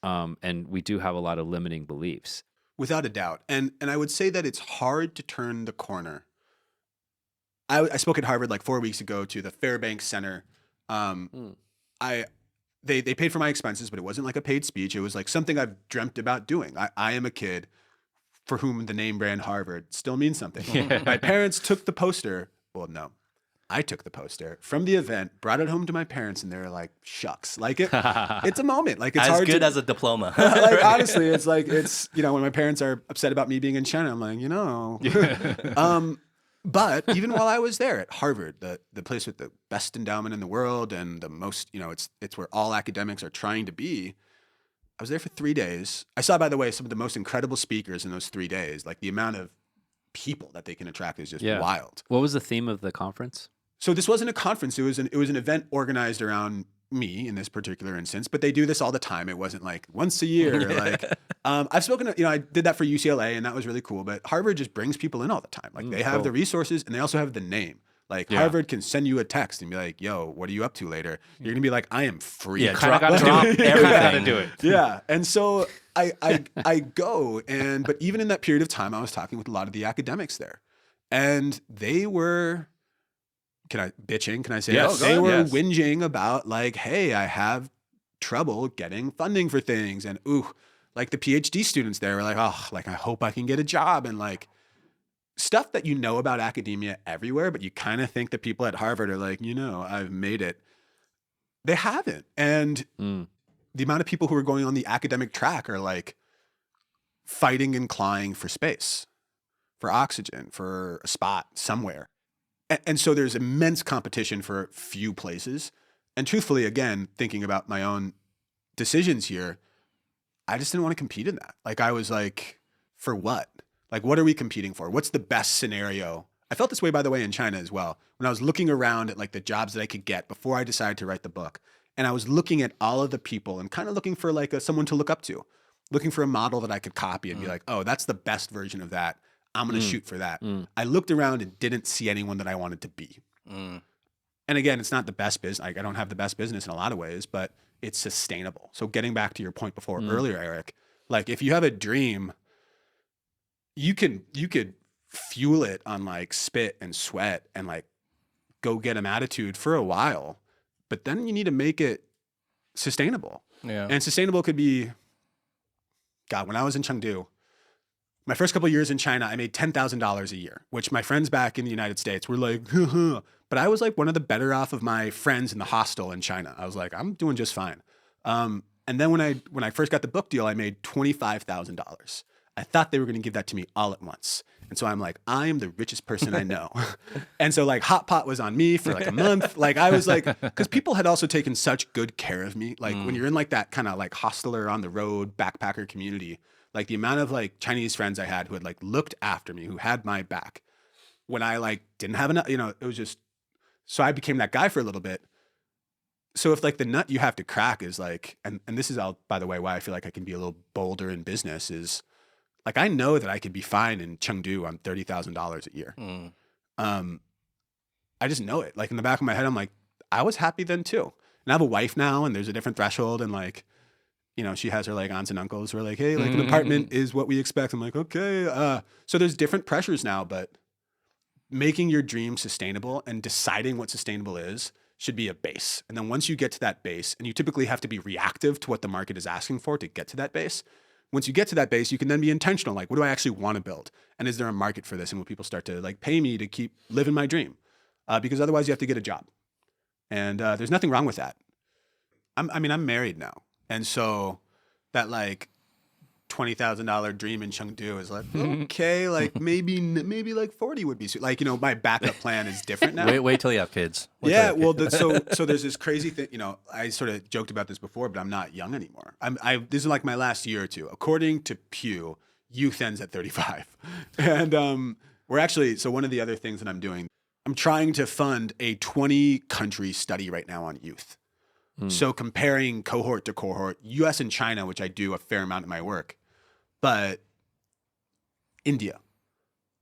And we do have a lot of limiting beliefs. Without a doubt. And I would say that it's hard to turn the corner. I spoke at Harvard like 4 weeks ago to the Fairbanks Center. They paid for my expenses, but it wasn't like a paid speech. It was like something I've dreamt about doing. I am a kid for whom the name brand Harvard still means something. Yeah. My parents took the poster. Well, no. I took the poster from the event, brought it home to my parents, and they were like, shucks. Like it's a moment. Like it's as hard good as a diploma. Like honestly, it's like when my parents are upset about me being in China, I'm like, But even while I was there at Harvard, the place with the best endowment in the world and the most, it's where all academics are trying to be. I was there for 3 days. I saw, by the way, some of the most incredible speakers in those 3 days. Like the amount of people that they can attract is just wild. What was the theme of the conference? So this wasn't a conference. It was an event organized around me in this particular instance, but they do this all the time. It wasn't like once a year. Like I've spoken to, I did that for UCLA and that was really cool, but Harvard just brings people in all the time. Like they have the resources and they also have the name. Like Harvard can send you a text and be like, yo, what are you up to later? You're going to be like, I am free. Yeah, kind of got to drop everything. Got to do it. Yeah. And so I go but even in that period of time, I was talking with a lot of the academics there and they were, can I say yes. They were whinging about like, hey, I have trouble getting funding for things. And Like the PhD students there were like, oh, like I hope I can get a job, and like stuff that you know about academia everywhere, but you kind of think the people at Harvard are like, I've made it. They haven't. And the amount of people who are going on the academic track are like fighting and clawing for space, for oxygen, for a spot somewhere. And so there's immense competition for few places. And truthfully, again, thinking about my own decisions here, I just didn't want to compete in that. Like I was like, for what? Like, what are we competing for? What's the best scenario? I felt this way, by the way, in China as well. When I was looking around at like the jobs that I could get before I decided to write the book, and I was looking at all of the people and kind of looking for like someone to look up to, looking for a model that I could copy and be like, oh, that's the best version of that. I'm going to shoot for that. I looked around and didn't see anyone that I wanted to be. And again, it's not the best business. Like I don't have the best business in a lot of ways, but it's sustainable. So getting back to your point before earlier, Eric, like if you have a dream, you could fuel it on like spit and sweat and like go get 'em attitude for a while, but then you need to make it sustainable. Yeah. And sustainable could be, God, when I was in Chengdu, my first couple of years in China, I made $10,000 a year, which my friends back in the United States were like, but I was like one of the better off of my friends in the hostel in China. I was like, I'm doing just fine. And then when I first got the book deal, I made $25,000. I thought they were going to give that to me all at once. And so I'm like, I am the richest person I know. And so like Hot Pot was on me for like a month. Like I was like, because people had also taken such good care of me. Like when you're in like that kind of like hosteler on the road backpacker community, like the amount of like Chinese friends I had who had like looked after me, who had my back when I like didn't have enough, it was just, so I became that guy for a little bit. So if like the nut you have to crack is like, and this is all, by the way, why I feel like I can be a little bolder in business is, like, I know that I could be fine in Chengdu on $30,000 a year. I just know it. Like in the back of my head, I'm like, I was happy then too. And I have a wife now, and there's a different threshold. And like, she has her like aunts and uncles who are like, hey, like an apartment is what we expect. I'm like, okay. So there's different pressures now, but making your dream sustainable and deciding what sustainable is should be a base. And then once you get to that base, and you typically have to be reactive to what the market is asking for to get to that base. Once you get to that base, you can then be intentional. Like, what do I actually want to build? And is there a market for this? And will people start to like pay me to keep living my dream? Because otherwise you have to get a job. And there's nothing wrong with that. I'm married now. And so that like $20,000 dream in Chengdu is like, okay, like maybe like 40 would be, like, my backup plan is different now. Wait till you have kids. Yeah, well, so there's this crazy thing, I sort of joked about this before, but I'm not young anymore. This is like my last year or two. According to Pew, youth ends at 35. And we're actually, so one of the other things that I'm doing, I'm trying to fund a 20 country study right now on youth. So comparing cohort to cohort, US and China, which I do a fair amount of my work, but India,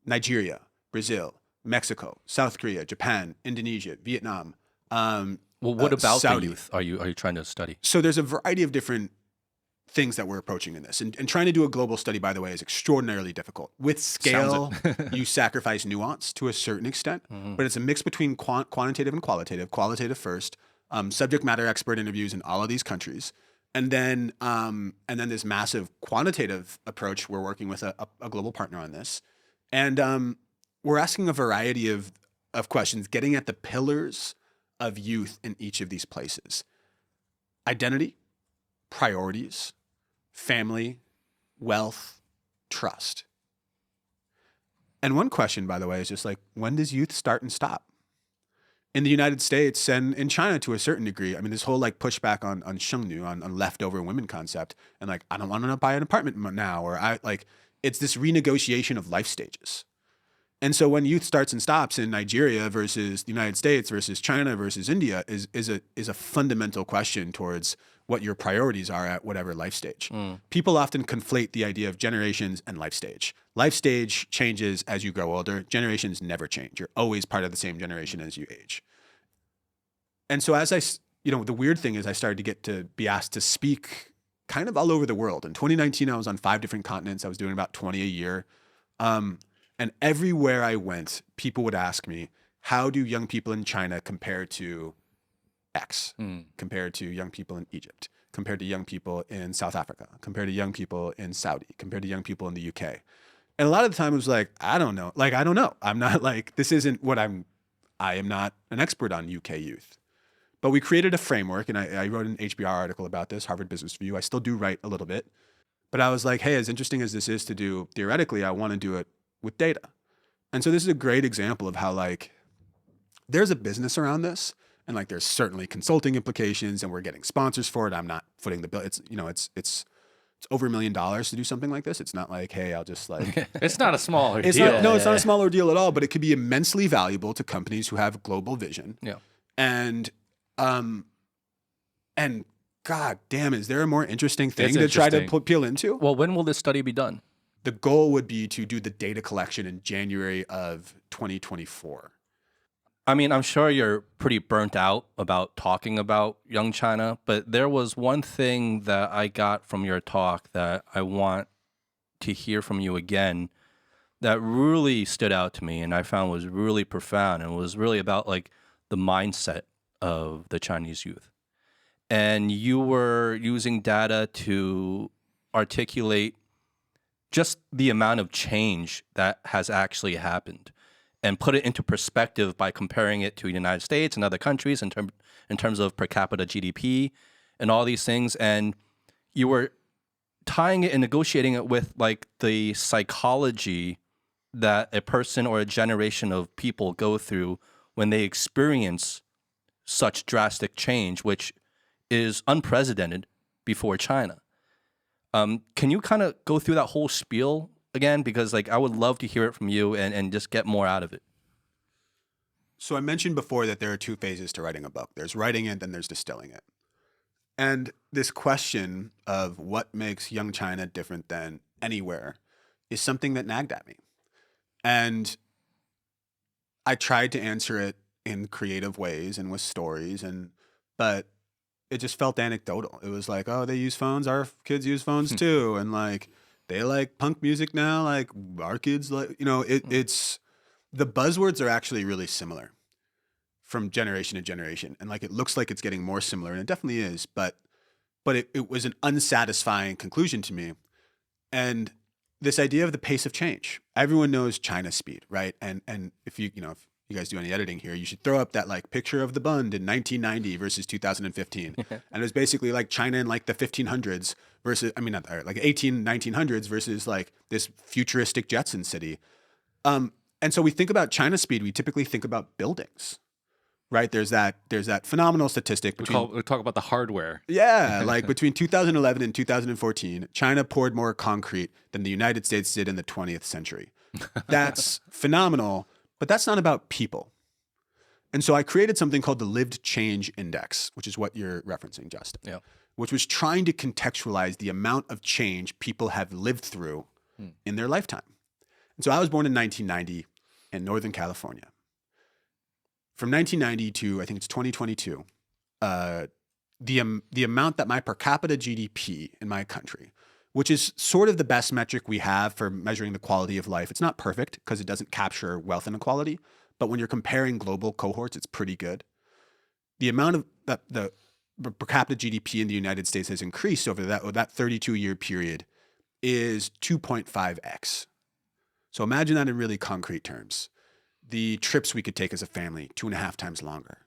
Nigeria, Brazil, Mexico, South Korea, Japan, Indonesia, Vietnam. Well, what about Saudi. the youth are you trying to study? So there's a variety of different things that we're approaching in this. And trying to do a global study, by the way, is extraordinarily difficult. With scale, you sacrifice nuance to a certain extent, but it's a mix between quantitative and qualitative. Qualitative first, subject matter expert interviews in all of these countries. And then this massive quantitative approach. We're working with a global partner on this. And we're asking a variety of questions, getting at the pillars of youth in each of these places. Identity, priorities, family, wealth, trust. And one question, by the way, is just like, when does youth start and stop? In the United States and in China to a certain degree, I mean, this whole like pushback on shengnu, on leftover women concept, and like, I don't want to buy an apartment now, or it's this renegotiation of life stages. And so when youth starts and stops in Nigeria versus the United States versus China versus India is a fundamental question towards what your priorities are at whatever life stage. People often conflate the idea of generations and life stage. Life stage changes as you grow older. Generations never change. You're always part of the same generation as you age. And so the weird thing is I started to get to be asked to speak kind of all over the world. In 2019, I was on 5 different continents. I was doing about 20 a year. And everywhere I went, people would ask me, how do young people in China compare to X compared to young people in Egypt, compared to young people in South Africa, compared to young people in Saudi, compared to young people in the UK. And a lot of the time it was like, I don't know. Like, I don't know. I'm not like, this isn't what I am not an expert on UK youth. But we created a framework, and I wrote an HBR article about this, Harvard Business Review. I still do write a little bit. But I was like, hey, as interesting as this is to do theoretically, I want to do it with data. And so this is a great example of how like there's a business around this, and like there's certainly consulting implications, and we're getting sponsors for it. I'm not footing the bill. It's it's over $1 million to do something like this. It's not like, hey, I'll just like It's not a small ordeal. it's not a small ordeal at all, but it could be immensely valuable to companies who have global vision. Yeah. And God damn, is there a more interesting thing It's to try to interesting. peel into? Well, when will this study be done? The goal would be to do the data collection in January of 2024. I mean, I'm sure you're pretty burnt out about talking about young China, but there was one thing that I got from your talk that I want to hear from you again that really stood out to me and I found was really profound, and was really about like the mindset of the Chinese youth. And you were using data to articulate just the amount of change that has actually happened, and put it into perspective by comparing it to the United States and other countries in terms of per capita GDP and all these things. And you were tying it and negotiating it with like the psychology that a person or a generation of people go through when they experience such drastic change, which is unprecedented before China. Can you kind of go through that whole spiel again? Because like I would love to hear it from you and just get more out of it. So I mentioned before that there are two phases to writing a book. There's writing it, then there's distilling it. And this question of what makes young China different than anywhere is something that nagged at me. And I tried to answer it in creative ways and with stories, but it just felt anecdotal. It was like, oh, they use phones. Our kids use phones too. And like, they like punk music now. Like our kids like, it's the buzzwords are actually really similar from generation to generation. And like, it looks like it's getting more similar, and it definitely is, but it was an unsatisfying conclusion to me. And this idea of the pace of change, everyone knows China speed, right? And if you guys do any editing here, you should throw up that like picture of the Bund in 1990 versus 2015. And it was basically like China in like the 1500s versus, like 1900s versus like this futuristic Jetson city. And so we think about China speed, we typically think about buildings, right? There's that phenomenal statistic between We talk about the hardware. yeah, like between 2011 and 2014, China poured more concrete than the United States did in the 20th century. That's phenomenal, but that's not about people. And so I created something called the Lived Change Index, which is what you're referencing, Justin, Yeah. which was trying to contextualize the amount of change people have lived through in their lifetime. And so I was born in 1990 in Northern California. From 1990 to, I think it's 2022, the amount that my per capita GDP in my country, which is sort of the best metric we have for measuring the quality of life. It's not perfect because it doesn't capture wealth inequality, but when you're comparing global cohorts, it's pretty good. The amount of the per capita GDP in the United States has increased over that 32-year period is 2.5x. So imagine that in really concrete terms. The trips we could take as a family, 2.5 times longer.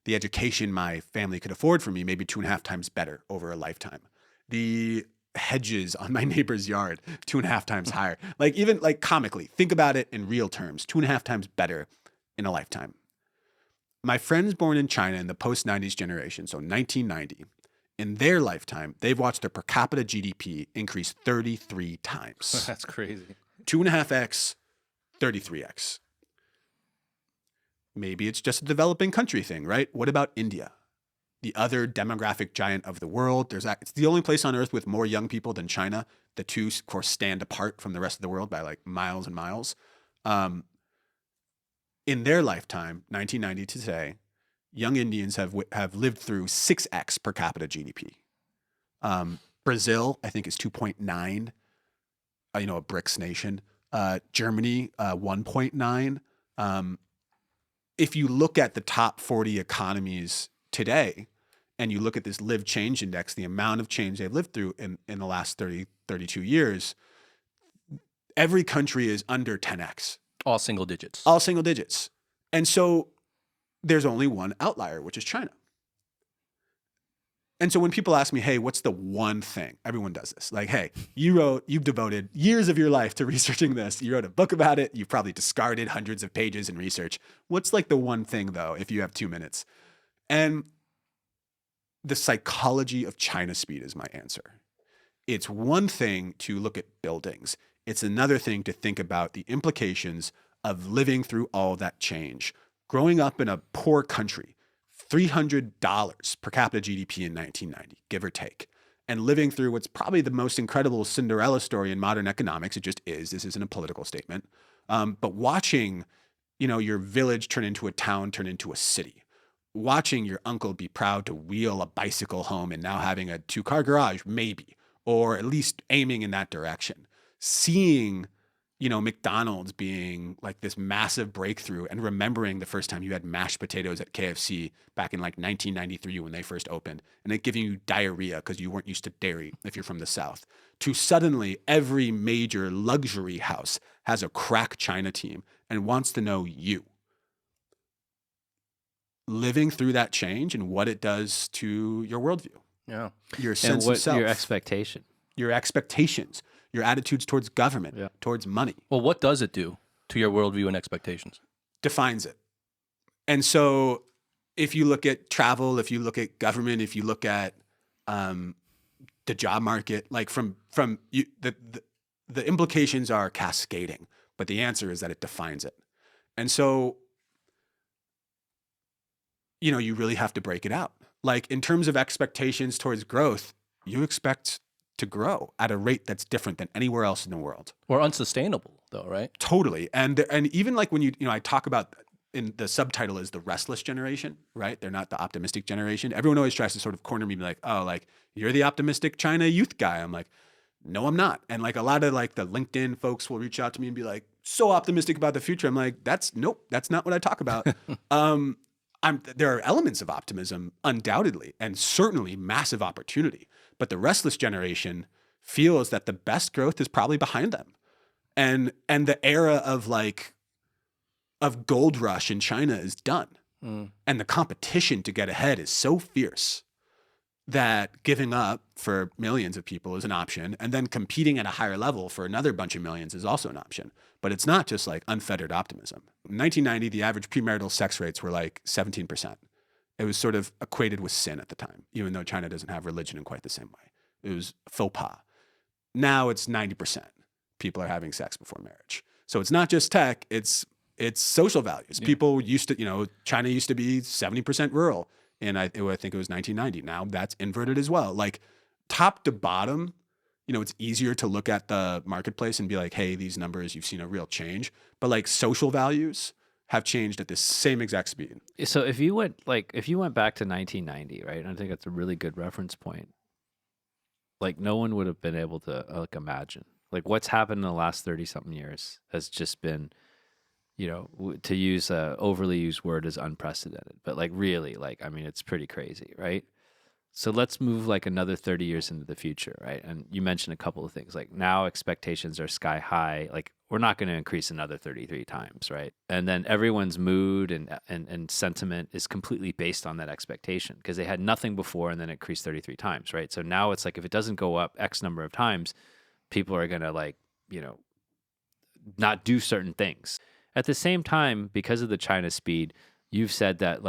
The education my family could afford for me, maybe 2.5 times better over a lifetime. The hedges on my neighbor's yard, 2.5 times higher. Like even like comically, think about it in real terms, 2.5 times better in a lifetime. My friends born in China in the post-90s generation, so 1990, in their lifetime, they've watched their per capita GDP increase 33 times. That's crazy. 2.5x, 33x. Maybe it's just a developing country thing, right? What about India? The other demographic giant of the world. It's the only place on earth with more young people than China. The two, of course, stand apart from the rest of the world by like miles and miles. In their lifetime, 1990 to today, young Indians have lived through 6x per capita GDP. Brazil, I think, is 2.9. A BRICS nation. Germany, 1.9. If you look at the top 40 economies today and you look at this lived change index, the amount of change they've lived through in the last 30, 32 years, every country is under 10x. All single digits. All single digits. And so there's only one outlier, which is China. And so when people ask me, hey, what's the one thing? Everyone does this. Like, hey, you've devoted years of your life to researching this. You wrote a book about it. You've probably discarded hundreds of pages in research. What's like the one thing, though, if you have 2 minutes? And the psychology of China speed is my answer. It's one thing to look at buildings. It's another thing to think about the implications of living through all that change. Growing up in a poor country, $300 per capita GDP in 1990, give or take, and living through what's probably the most incredible Cinderella story in modern economics. It just is. This isn't a political statement. But watching, your village turn into a town, turn into a city, watching your uncle be proud to wheel a bicycle home and now having a 2-car garage, maybe, or at least aiming in that direction, seeing McDonald's being like this massive breakthrough and remembering the first time you had mashed potatoes at KFC back in like 1993 when they first opened, and it giving you diarrhea because you weren't used to dairy if you're from the South, to suddenly every major luxury house has a crack China team and wants to know you. Living through that change and what it does to your worldview. Yeah. Your sense and what of self. your expectation. Your expectations. Your attitudes towards government, towards money. Well, what does it do to your worldview and expectations? Defines it. And so if you look at travel, if you look at government, if you look at the job market, like the implications are cascading, but the answer is that it defines it. And so, you really have to break it out. Like in terms of expectations towards growth, you expect to grow at a rate that's different than anywhere else in the world. Or unsustainable, though, right? Totally. And even like when I talk about, in the subtitle is the Restless Generation, right? They're not the optimistic generation. Everyone always tries to sort of corner me and be like, oh, like you're the optimistic China youth guy. I'm like, no, I'm not. And like a lot of like the LinkedIn folks will reach out to me and be like, so optimistic about the future. I'm like, that's not what I talk about. There are elements of optimism, undoubtedly, and certainly massive opportunity. But the Restless Generation feels that the best growth is probably behind them. And the era of gold rush in China is done. And the competition to get ahead is so fierce that giving up for millions of people is an option. And then competing at a higher level for another bunch of millions is also an option. But it's not just like unfettered optimism. In 1990, the average premarital sex rates were like 17%. It was sort of equated with sin at the time, even though China doesn't have religion in quite the same way. It was faux pas. Now it's 90%. People are having sex before marriage. So it's not just tech, it's social values. Yeah. People used to, China used to be 70% rural. And I think it was 1990. Now that's inverted as well. Like top to bottom, it's easier to look at the marketplace and be like, hey, these numbers, you've seen a real change. But like social values have changed at the same exact speed. So if you went back to 1990, right? And I think that's a really good reference point. Like no one would have been able to imagine. Like what's happened in the last 30 something years has just been, to use a overly used word is unprecedented, but like really, it's pretty crazy, right? So let's move like another 30 years into the future, right? And you mentioned a couple of things, like now expectations are sky high. Like we're not going to increase another 33 times, right? And then everyone's mood and sentiment is completely based on that expectation because they had nothing before and then it increased 33 times, right? So now it's like if it doesn't go up X number of times, people are going to not do certain things. At the same time, because of the China speed, you've said that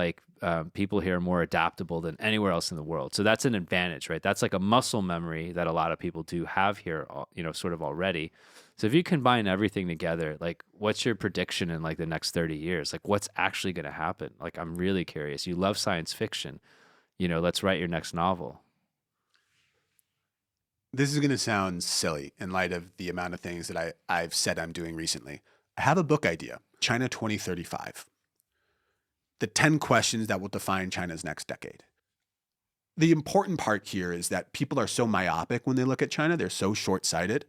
people here are more adaptable than anywhere else in the world. So that's an advantage, right? That's like a muscle memory that a lot of people do have here, sort of already. So if you combine everything together, like what's your prediction in like the next 30 years? Like what's actually going to happen? Like I'm really curious. You love science fiction. Let's write your next novel. This is going to sound silly in light of the amount of things that I've said I'm doing recently. I have a book idea, China 2035. The 10 questions that will define China's next decade. The important part here is that people are so myopic when they look at China. They're so short-sighted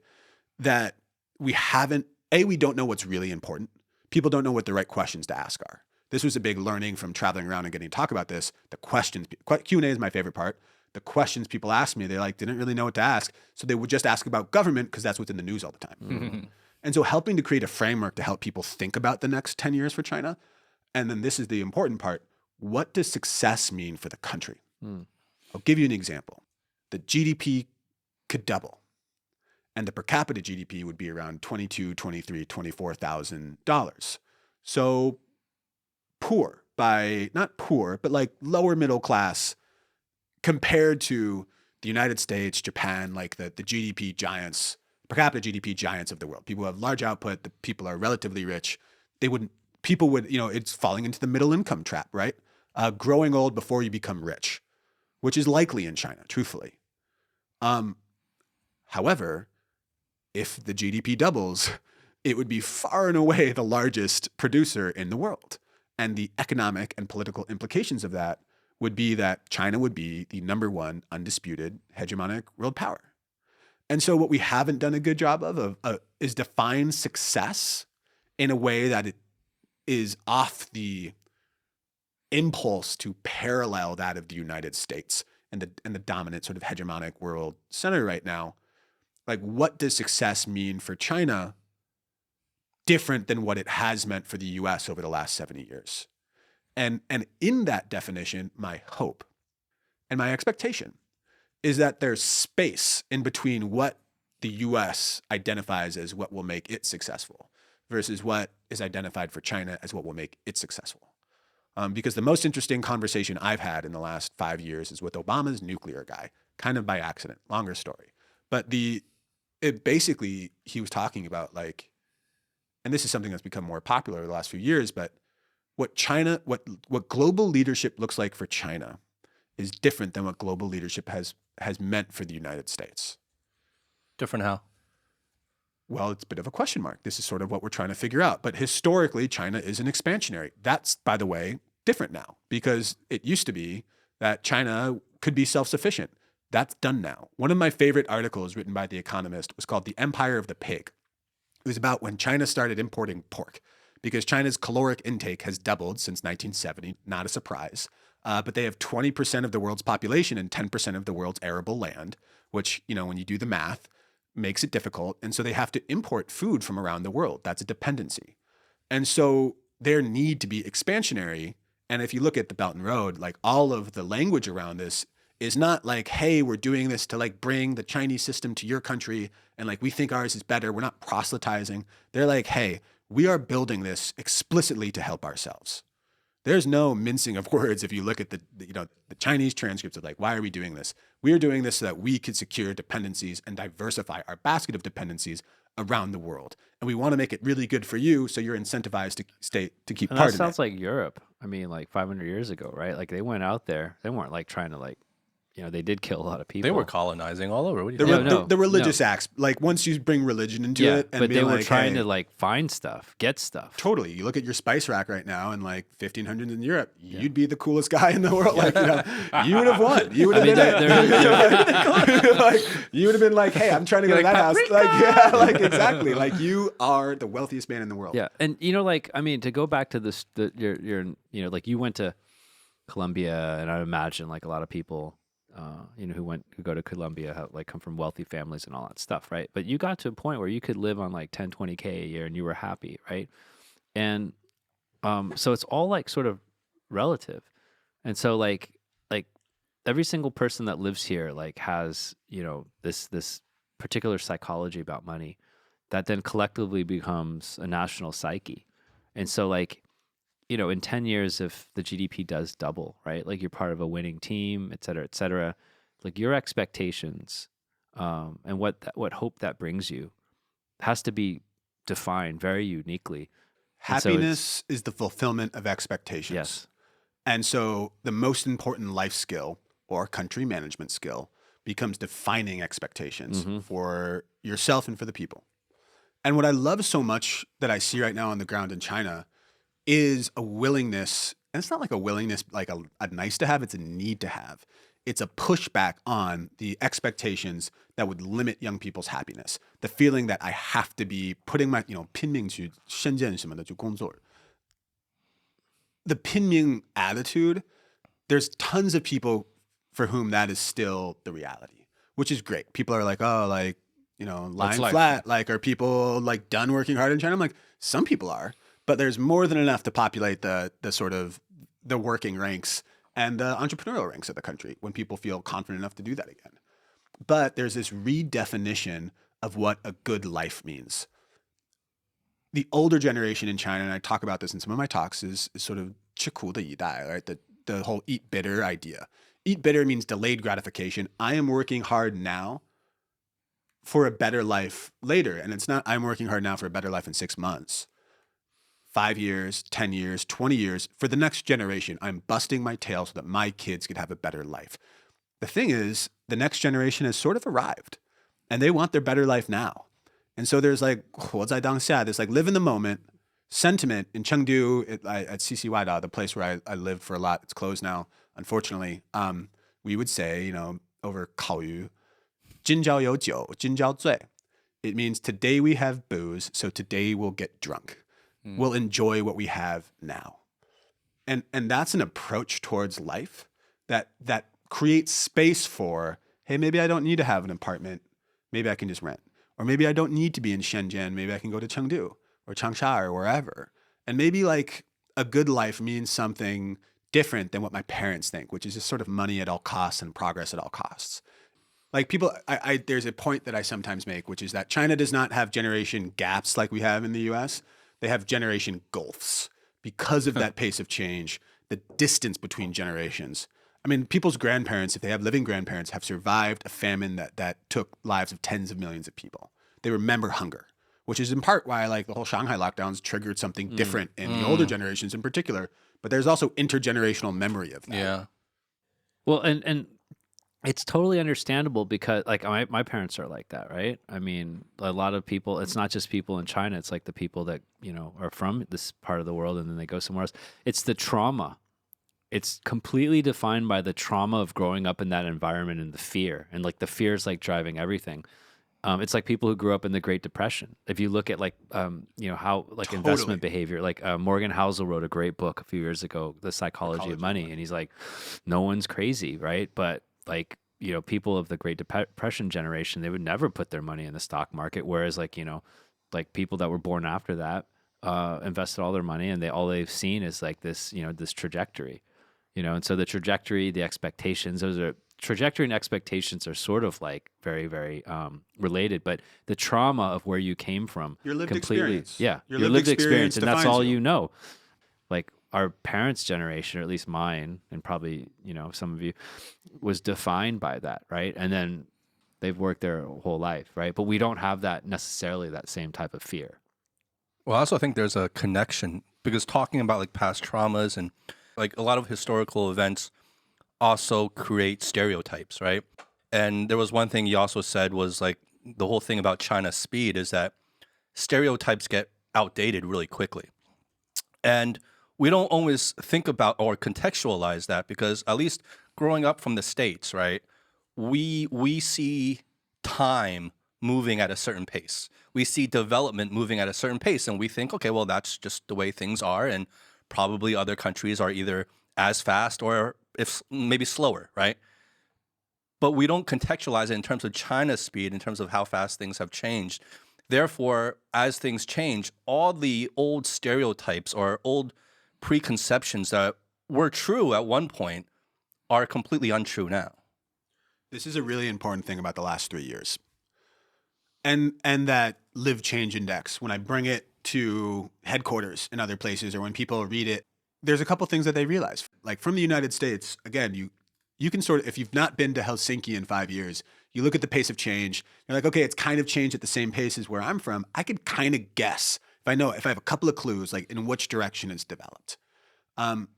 that we don't know what's really important. People don't know what the right questions to ask are. This was a big learning from traveling around and getting to talk about this. The questions, Q&A is my favorite part. The questions people asked me, they like didn't really know what to ask. So they would just ask about government because that's what's in the news all the time. And so helping to create a framework to help people think about the next 10 years for China. And then this is the important part. What does success mean for the country? I'll give you an example. The GDP could double. And the per capita GDP would be around $22,000, $23,000, $24,000. So poor by, not poor, but like lower middle class compared to the United States, Japan, like the GDP giants, per capita GDP giants of the world. People who have large output, the people are relatively rich. People would, it's falling into the middle income trap, right? Growing old before you become rich, which is likely in China, truthfully. However, if the GDP doubles, it would be far and away the largest producer in the world. And the economic and political implications of that would be that China would be the number one undisputed hegemonic world power. And so what we haven't done a good job of is define success in a way that it is off the impulse to parallel that of the United States and the dominant sort of hegemonic world center right now. Like, what does success mean for China different than what it has meant for the US over the last 70 years? And in that definition, my hope and my expectation is that there's space in between what the US identifies as what will make it successful versus what is identified for China as what will make it successful. Because the most interesting conversation I've had in the last 5 years is with Obama's nuclear guy, kind of by accident, longer story. But basically, he was talking about like, and this is something that's become more popular over the last few years, but what global leadership looks like for China is different than what global leadership has meant for the United States. Different how? Well, it's a bit of a question mark. This is sort of what we're trying to figure out. But historically, China is an expansionary. That's, by the way, different now because it used to be that China could be self-sufficient. That's done now. One of my favorite articles written by The Economist was called The Empire of the Pig. It was about when China started importing pork because China's caloric intake has doubled since 1970, not a surprise. But they have 20% of the world's population and 10% of the world's arable land, which, when you do the math, makes it difficult. And so they have to import food from around the world. That's a dependency. And so their need to be expansionary. And if you look at the Belt and Road, like all of the language around this is not like, hey, we're doing this to like bring the Chinese system to your country and like we think ours is better. We're not proselytizing. They're like, hey, we are building this explicitly to help ourselves. There's no mincing of words if you look at the Chinese transcripts of like, why are we doing this? We are doing this so that we could secure dependencies and diversify our basket of dependencies around the world. And we want to make it really good for you so you're incentivized to keep part of it. That sounds like Europe. I mean, like 500 years ago, right? Like they went out there. They weren't like trying to like, they did kill a lot of people. They were colonizing all over. What do you the religious acts, like once you bring religion into it, and but they were like, trying to like find stuff, get stuff. Totally. You look at your spice rack right now, and like 1500s in Europe, you'd be the coolest guy in the world. Like you would have won. You would have been like, you would have been like, hey, I'm trying to go to that house. Like exactly. Like you are the wealthiest man in the world. Yeah, and to go back to this, you're like you went to Colombia, and I imagine like a lot of people. Who go to Colombia come from wealthy families and all that stuff, right? But you got to a point where you could live on like 10, 20K a year and you were happy, right? And so it's all like sort of relative. And so like every single person that lives here like has, this particular psychology about money that then collectively becomes a national psyche. And so like in 10 years, if the GDP does double, right? Like you're part of a winning team, et cetera, like your expectations and what hope that brings you has to be defined very uniquely. Happiness is the fulfillment of expectations. Yes. And so the most important life skill or country management skill becomes defining expectations for yourself and for the people. And what I love so much that I see right now on the ground in China is a willingness, and it's not like a willingness like a nice to have, it's a need to have. It's a pushback on the expectations that would limit young people's happiness. The feeling that I have to be putting my, 拼命去深圳什么的去工作. the pinyin attitude, there's tons of people for whom that is still the reality, which is great. People are like, oh, like, you know, lying life. flat. Like, are people like done working hard in China? I'm like, some people are, but there's more than enough to populate the sort of the working ranks and the entrepreneurial ranks of the country when people feel confident enough to do that again. But there's this redefinition of what a good life means. The older generation in China, and I talk about this in some of my talks, is sort of 吃苦的一代, right? The whole eat bitter idea. Eat bitter means delayed gratification. I am working hard now for a better life later. And it's not, I'm working hard now for a better life in 6 months, 5 years, 10 years, 20 years. For the next generation, I'm busting my tail so that my kids could have a better life. The thing is, the next generation has sort of arrived and they want their better life now. And so there's like, 活在当下, this like live in the moment sentiment in Chengdu at CCY, the place where I lived for a lot. It's closed now, unfortunately. We would say, you know, over 烤鱼, 今朝有酒,今朝醉. It means today we have booze, so today we'll get drunk. We'll enjoy what we have now. And that's an approach towards life that creates space for, hey, maybe I don't need to have an apartment. Maybe I can just rent. Or maybe I don't need to be in Shenzhen. Maybe I can go to Chengdu or Changsha or wherever. And maybe like a good life means something different than what my parents think, which is just sort of money at all costs and progress at all costs. Like people, there's a point that I sometimes make, which is that China does not have generation gaps like we have in the US. They have generation gulfs because of that pace of change, the distance between generations. I mean, people's grandparents, if they have living grandparents, have survived a famine that took lives of tens of millions of people. They remember hunger, which is in part why like the whole Shanghai lockdowns triggered something different in the older generations in particular. But there's also intergenerational memory of that. Yeah. Well, and it's totally understandable because like my parents are like that, right? I mean, a lot of people, it's not just people in China, it's like the people that, you know, are from this part of the world and then they go somewhere else. It's the trauma. It's completely defined by the trauma of growing up in that environment and the fear. And like the fear is like driving everything. It's like people who grew up in the Great Depression. If you look at like, you know, how like investment behavior, like Morgan Housel wrote a great book a few years ago, The Psychology of Money. And he's like, no one's crazy, right? But like, you know, people of the Great Depression generation, they would never put their money in the stock market. Whereas like, you know, like people that were born after that invested all their money and all they've seen is like this, you know, this trajectory, you know, and so the trajectory, the expectations, trajectory and expectations are sort of like very, very related, but the trauma of where you came from, Your lived completely, experience. yeah, Your your lived lived experience, and that's defines all you. you know. Like our parents' generation, or at least mine, and probably, you know, some of you, was defined by that, right? And then they've worked their whole life, right? But we don't have that necessarily, that same type of fear. Well, I also think there's a connection because talking about like past traumas and like a lot of historical events also create stereotypes, right? And there was one thing you also said was like the whole thing about China's speed is that stereotypes get outdated really quickly. And we don't always think about or contextualize that because at least growing up from the States, right, we see time moving at a certain pace. We see development moving at a certain pace and we think, okay, well, that's just the way things are. And probably other countries are either as fast or if maybe slower, right? But we don't contextualize it in terms of China's speed, in terms of how fast things have changed. Therefore, as things change, all the old stereotypes or old preconceptions that were true at one point are completely untrue now. This is a really important thing about the last 3 years. And that live change index, when I bring it to headquarters in other places or when people read it, there's a couple things that they realize. Like from the United States, again, you can sort of, if you've not been to Helsinki in 5 years, you look at the pace of change, you're like, okay, it's kind of changed at the same pace as where I'm from. I could kind of guess if I have a couple of clues, like in which direction it's developed. And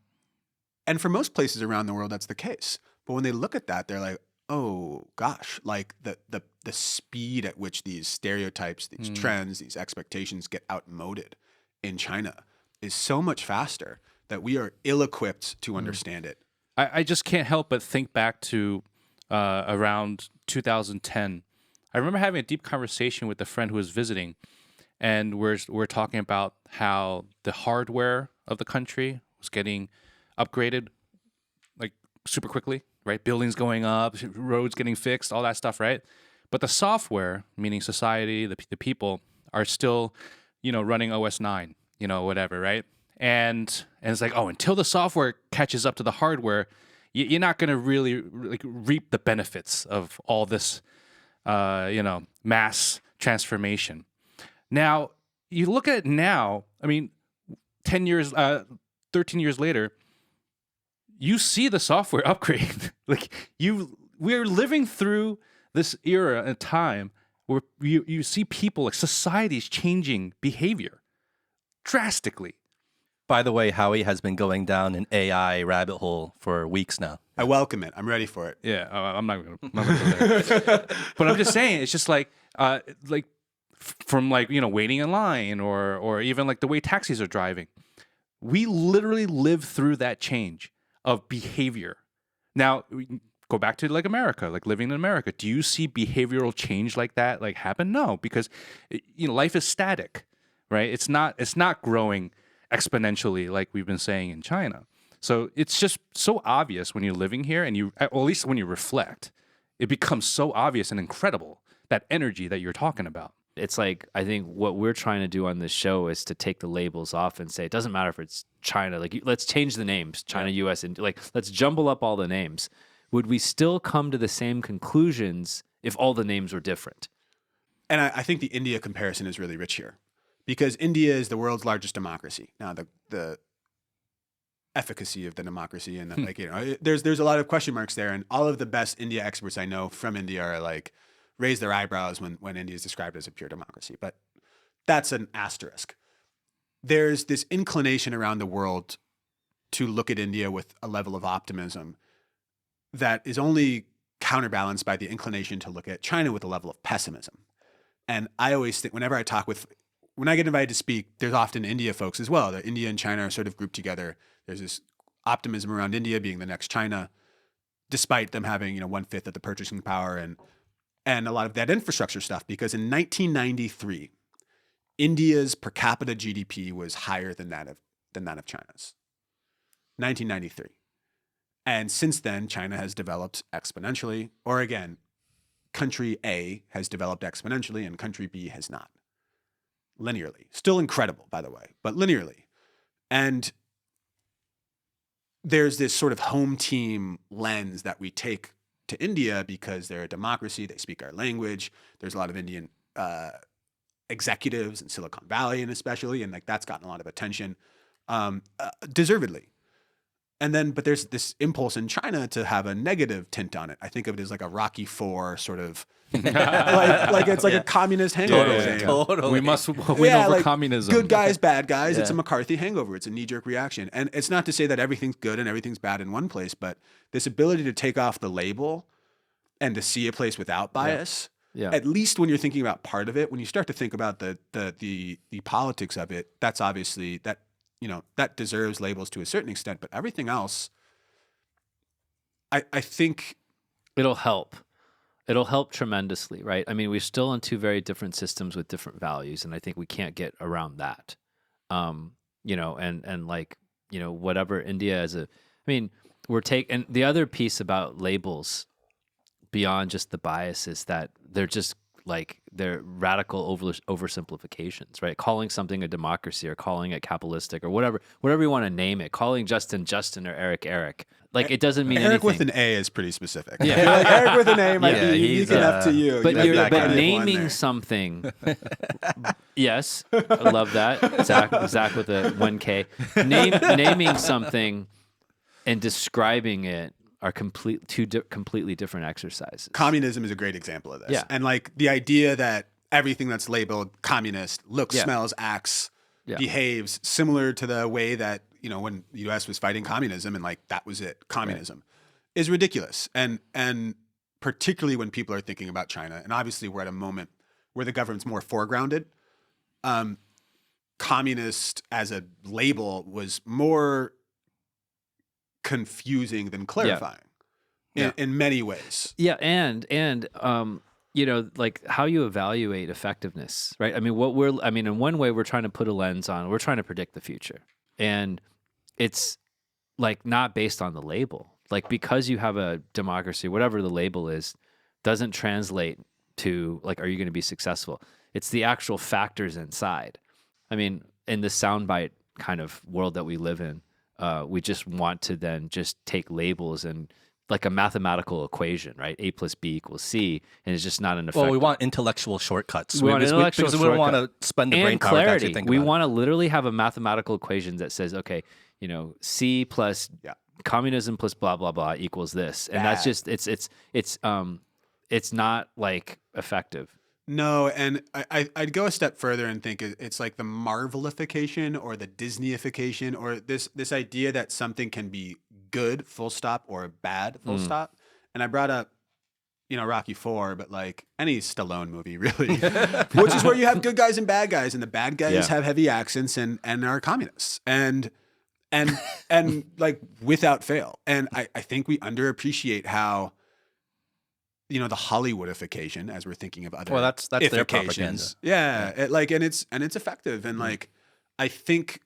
for most places around the world, that's the case. But when they look at that, they're like, oh gosh, like the speed at which these stereotypes, these trends, these expectations get outmoded in China is so much faster that we are ill-equipped to understand it. I just can't help but think back to around 2010. I remember having a deep conversation with a friend who was visiting, and we're talking about how the hardware of the country was getting upgraded like super quickly, right? Buildings going up, roads getting fixed, all that stuff, right? But the software, meaning society, the people, are still, running OS 9, whatever, right? And it's like, oh, until the software catches up to the hardware, you're not going to really like reap the benefits of all this, mass transformation. Now, you look at it now, I mean, 10 years, 13 years later, you see the software upgrade. We're living through this era and time where you see people, like societies changing behavior drastically. By the way, Howie has been going down an AI rabbit hole for weeks now. I welcome it. I'm ready for it. Yeah, I'm not gonna go there. But I'm just saying, it's just from waiting in line or even like the way taxis are driving. We literally live through that change of behavior. Now, we can go back to like America, like living in America. Do you see behavioral change like that like happen? No, because life is static, right? It's not growing exponentially like we've been saying in China. So it's just so obvious when you're living here, and or at least when you reflect, it becomes so obvious and incredible, that energy that you're talking about. It's like, I think what we're trying to do on this show is to take the labels off and say, it doesn't matter if it's China, like let's change the names, China, US, and like, let's jumble up all the names. Would we still come to the same conclusions if all the names were different? And I think the India comparison is really rich here, because India is the world's largest democracy. Now, the efficacy of the democracy and there's a lot of question marks there. And all of the best India experts I know from India are like, raise their eyebrows when India is described as a pure democracy. But that's an asterisk. There's this inclination around the world to look at India with a level of optimism that is only counterbalanced by the inclination to look at China with a level of pessimism. And I always think, when I get invited to speak, there's often India folks as well. The India and China are sort of grouped together. There's this optimism around India being the next China, despite them having 1/5 of the purchasing power and a lot of that infrastructure stuff. Because in 1993, India's per capita GDP was higher than that of China's. 1993. And since then, China has developed exponentially, or again, country A has developed exponentially and country B has not. Linearly. Still incredible, by the way, but linearly. And there's this sort of home team lens that we take to India because they're a democracy, they speak our language. There's a lot of Indian executives in Silicon Valley, and especially, and like that's gotten a lot of attention, deservedly. And then, but there's this impulse in China to have a negative tint on it. I think of it as like a Rocky IV sort of, like it's like a communist hangover. Totally. We must win over communism. Good guys, bad guys. Yeah. It's a McCarthy hangover. It's a knee-jerk reaction. And it's not to say that everything's good and everything's bad in one place, but this ability to take off the label and to see a place without bias, at least when you're thinking about part of it, when you start to think about the politics of it, that's obviously that deserves labels to a certain extent, but everything else, I think it'll help. It'll help tremendously, right? I mean, we're still in two very different systems with different values, and I think we can't get around that. Whatever India and the other piece about labels beyond just the bias is that they're just they're radical oversimplifications, right? Calling something a democracy or calling it capitalistic or whatever you want to name it, calling Justin or Eric. Like, it doesn't mean Eric anything. with an A is pretty specific. Yeah. Like Eric with an A might be unique enough to you. But, but naming something, yes, I love that. Zak with a 1K. Naming something and describing it are completely different exercises. Communism is a great example of this. Yeah. And like the idea that everything that's labeled communist looks, smells, acts, behaves similar to the way that, when the US was fighting communism and like that was it, communism is ridiculous. And particularly when people are thinking about China, and obviously we're at a moment where the government's more foregrounded. Communist as a label was more confusing than clarifying in many ways. Yeah, and like how you evaluate effectiveness, right? I mean, in one way we're trying to put a lens on, we're trying to predict the future. And it's like not based on the label. Like because you have a democracy, whatever the label is, doesn't translate to like, are you going to be successful? It's the actual factors inside. I mean, in the soundbite kind of world that we live in, we just want to then just take labels and like a mathematical equation, right? A plus B equals C, and it's just not an effective. Well, we want intellectual shortcuts. We want intellectual because we don't want to spend the brain and power to actually clarity. think We about it. want to literally have a mathematical equation that says, okay, you know, C plus communism plus blah blah blah equals this, and that's just it's not like effective. No, and I'd go a step further and think it's like the Marvelification or the Disneyification or this idea that something can be good, full stop, or bad, full stop. And I brought up, you know, Rocky IV, but like any Stallone movie, really, which is where you have good guys and bad guys, and the bad guys have heavy accents and are communists, and like without fail. And I think we underappreciate how, you know, the Hollywoodification, as we're thinking of other. Well, that's their ifications. propaganda. Yeah, and it's effective. And like, I think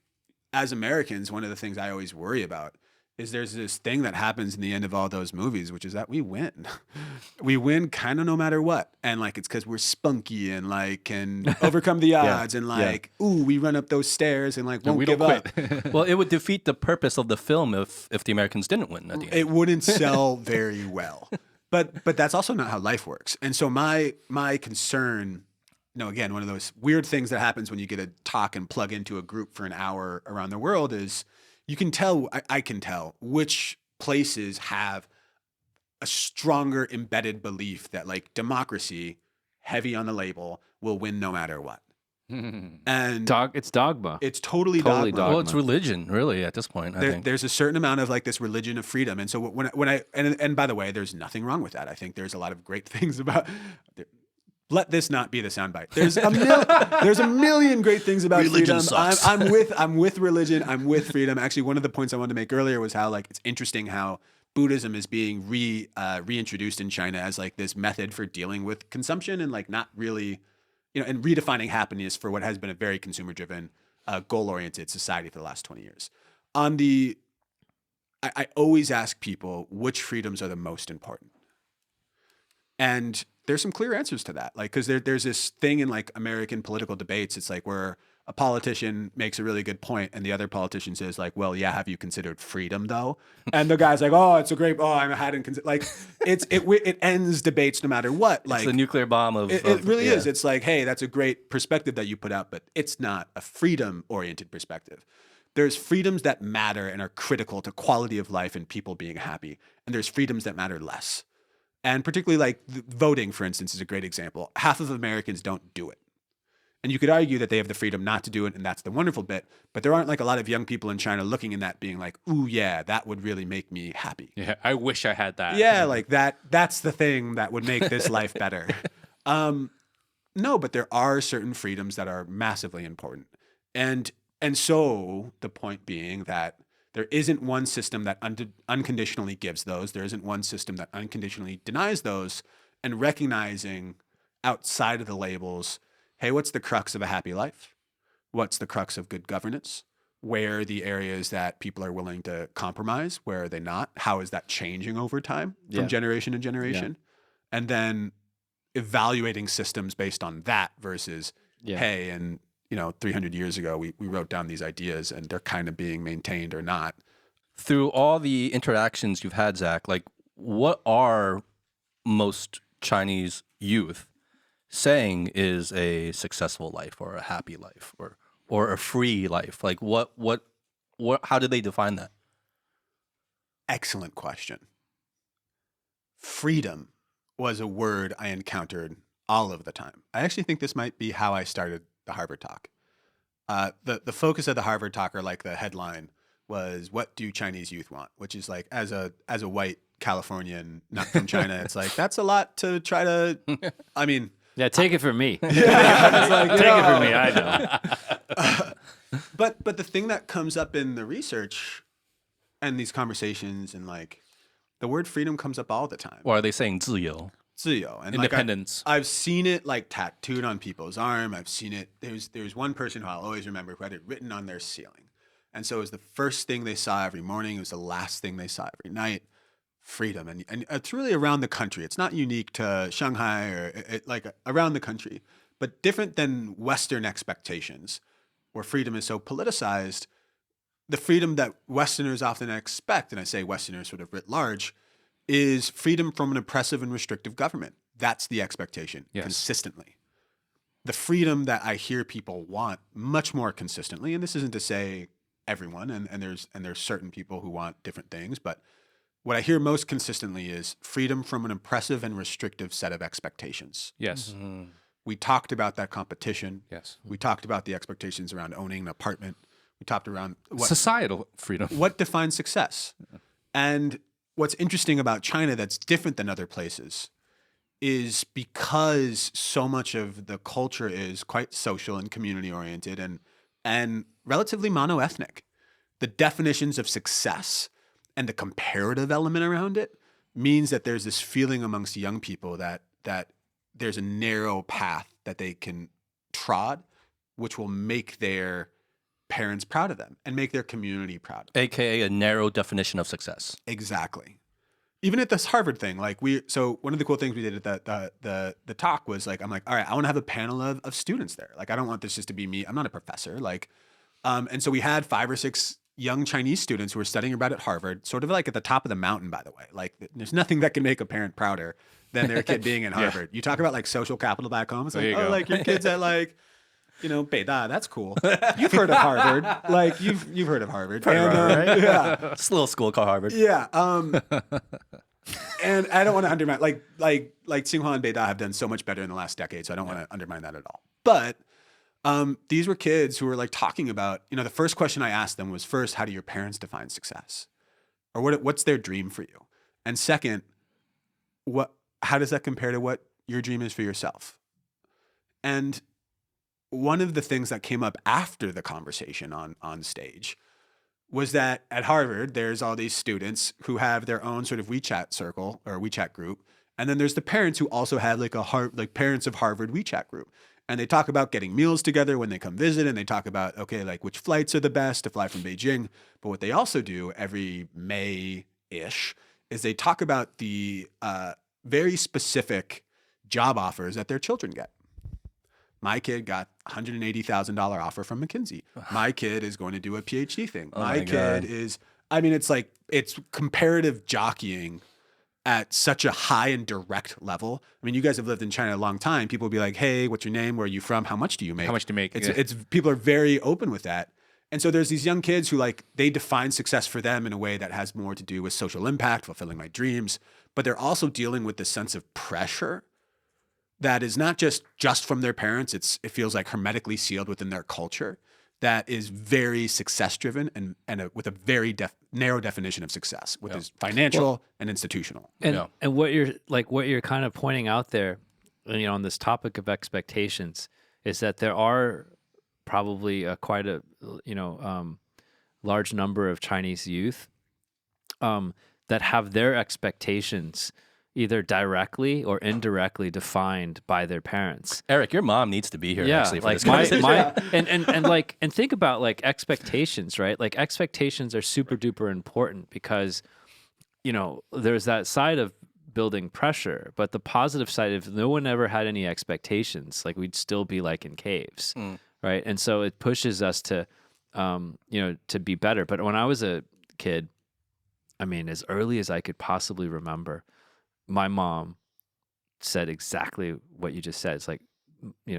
as Americans, one of the things I always worry about is there's this thing that happens in the end of all those movies, which is that we win. We win kind of no matter what. And like, it's because we're spunky and like can overcome the odds and like, ooh, we run up those stairs and like won't we give don't up. Well, it would defeat the purpose of the film if the Americans didn't win at the end. It wouldn't sell very well. But that's also not how life works. And so my concern, you know, again, one of those weird things that happens when you get to talk and plug into a group for an hour around the world is you can tell, I can tell which places have a stronger embedded belief that like democracy, heavy on the label, will win no matter what. And It's dogma. it's totally dogma. Well, it's religion, really, at this point, I think. There's a certain amount of like this religion of freedom. And so when I and by the way, there's nothing wrong with that. I think there's a lot of great things about. Let this not be the soundbite. There's a million great things about Religion freedom. sucks. I'm with religion. I'm with freedom. Actually, one of the points I wanted to make earlier was how like it's interesting how Buddhism is being reintroduced in China as like this method for dealing with consumption and like not really, you know, and redefining happiness for what has been a very consumer-driven, goal-oriented society for the last 20 years. I always ask people which freedoms are the most important. And there's some clear answers to that. Like, because there's this thing in like American political debates. It's like where a politician makes a really good point and the other politician says like, well, yeah, have you considered freedom though? And the guy's like, oh, it's a great, I hadn't considered. Like, it ends debates no matter what. Like it's the nuclear bomb of... It really is. It's like, hey, that's a great perspective that you put out, but it's not a freedom-oriented perspective. There's freedoms that matter and are critical to quality of life and people being happy. And there's freedoms that matter less. And particularly like voting, for instance, is a great example. Half of Americans don't do it. And you could argue that they have the freedom not to do it, and that's the wonderful bit. But there aren't like a lot of young people in China looking in that being like, ooh, yeah, that would really make me happy. Yeah, I wish I had that. Yeah, like that's the thing that would make this life better. No, but there are certain freedoms that are massively important. And so the point being that there isn't one system that unconditionally gives those. There isn't one system that unconditionally denies those. And recognizing outside of the labels, hey, what's the crux of a happy life? What's the crux of good governance? Where are the areas that people are willing to compromise? Where are they not? How is that changing over time from generation to generation? Yeah. And then evaluating systems based on that versus, hey, and 300 years ago, we wrote down these ideas and they're kind of being maintained or not. Through all the interactions you've had, Zach, like what are most Chinese youth saying is a successful life or a happy life or a free life? Like what, how do they define that? Excellent question. Freedom was a word I encountered all of the time. I actually think this might be how I started the Harvard Talk. The focus of the Harvard Talk, or like the headline, was what do Chinese youth want? Which is like, as a white Californian, not from China, it's like, that's a lot to try to, I mean. Yeah, take it from me. Take it from me, I know. But the thing that comes up in the research and these conversations and like, the word freedom comes up all the time. Or are they saying 自由? 自由. And independence. Like I've seen it like tattooed on people's arm. I've seen it. There's one person who I'll always remember who had it written on their ceiling. And so it was the first thing they saw every morning. It was the last thing they saw every night. Freedom. And it's really around the country. It's not unique to Shanghai or like around the country, but different than Western expectations where freedom is so politicized. The freedom that Westerners often expect, and I say Westerners sort of writ large, is freedom from an oppressive and restrictive government. That's the expectation consistently. The freedom that I hear people want much more consistently, and this isn't to say everyone, and there's certain people who want different things, but what I hear most consistently is freedom from an oppressive and restrictive set of expectations. Yes. We talked about that competition. Yes. We talked about the expectations around owning an apartment. We talked around Societal freedom. what defines success. And what's interesting about China that's different than other places is because so much of the culture is quite social and community oriented and relatively monoethnic. The definitions of success and the comparative element around it means that there's this feeling amongst young people that there's a narrow path that they can trod, which will make their parents proud of them and make their community proud. AKA a narrow definition of success. Exactly. Even at this Harvard thing, so one of the cool things we did at the talk was like, I'm like, all right, I want to have a panel of students there. Like, I don't want this just to be me. I'm not a professor. Like, and so we had 5 or 6 young Chinese students who were studying abroad at Harvard, sort of like at the top of the mountain, by the way. Like, there's nothing that can make a parent prouder than their kid being in Harvard. You talk about like social capital back home. It's like, you oh, go. like your kid's at like, Beida, that's cool. You've heard of Harvard. Like, you've heard of Harvard. Right? Yeah. It's a little school called Harvard. Yeah. And I don't want to undermine, like Tsinghua and Beida have done so much better in the last decade, so I don't want to undermine that at all. But these were kids who were like talking about, the first question I asked them was, first, how do your parents define success? Or what's their dream for you? And second, how does that compare to what your dream is for yourself? And one of the things that came up after the conversation on stage was that at Harvard, there's all these students who have their own sort of WeChat circle or WeChat group. And then there's the parents who also have like parents of Harvard WeChat group. And they talk about getting meals together when they come visit. And they talk about, okay, like which flights are the best to fly from Beijing. But what they also do every May-ish is they talk about the very specific job offers that their children get. My kid got $180,000 offer from McKinsey. My kid is going to do a PhD thing. My kid is, it's comparative jockeying at such a high and direct level. I mean, you guys have lived in China a long time. People will be like, hey, what's your name? Where are you from? How much do you make? How much do you make? It's people are very open with that. And so there's these young kids who they define success for them in a way that has more to do with social impact, fulfilling my dreams, but they're also dealing with this sense of pressure that is not just from their parents. It feels like hermetically sealed within their culture that is very success driven and with a very narrow definition of success, which is financial and institutional. And what you're kind of pointing out there, on this topic of expectations, is that there are probably quite a large number of Chinese youth that have their expectations either directly or indirectly defined by their parents. Eric, your mom needs to be here actually for like this conversation. and think about like expectations, right? Like expectations are super duper important because, there's that side of building pressure, but the positive side, if no one ever had any expectations, like we'd still be like in caves, right? And so it pushes us to, to be better. But when I was a kid, as early as I could possibly remember, my mom said exactly what you just said. It's like,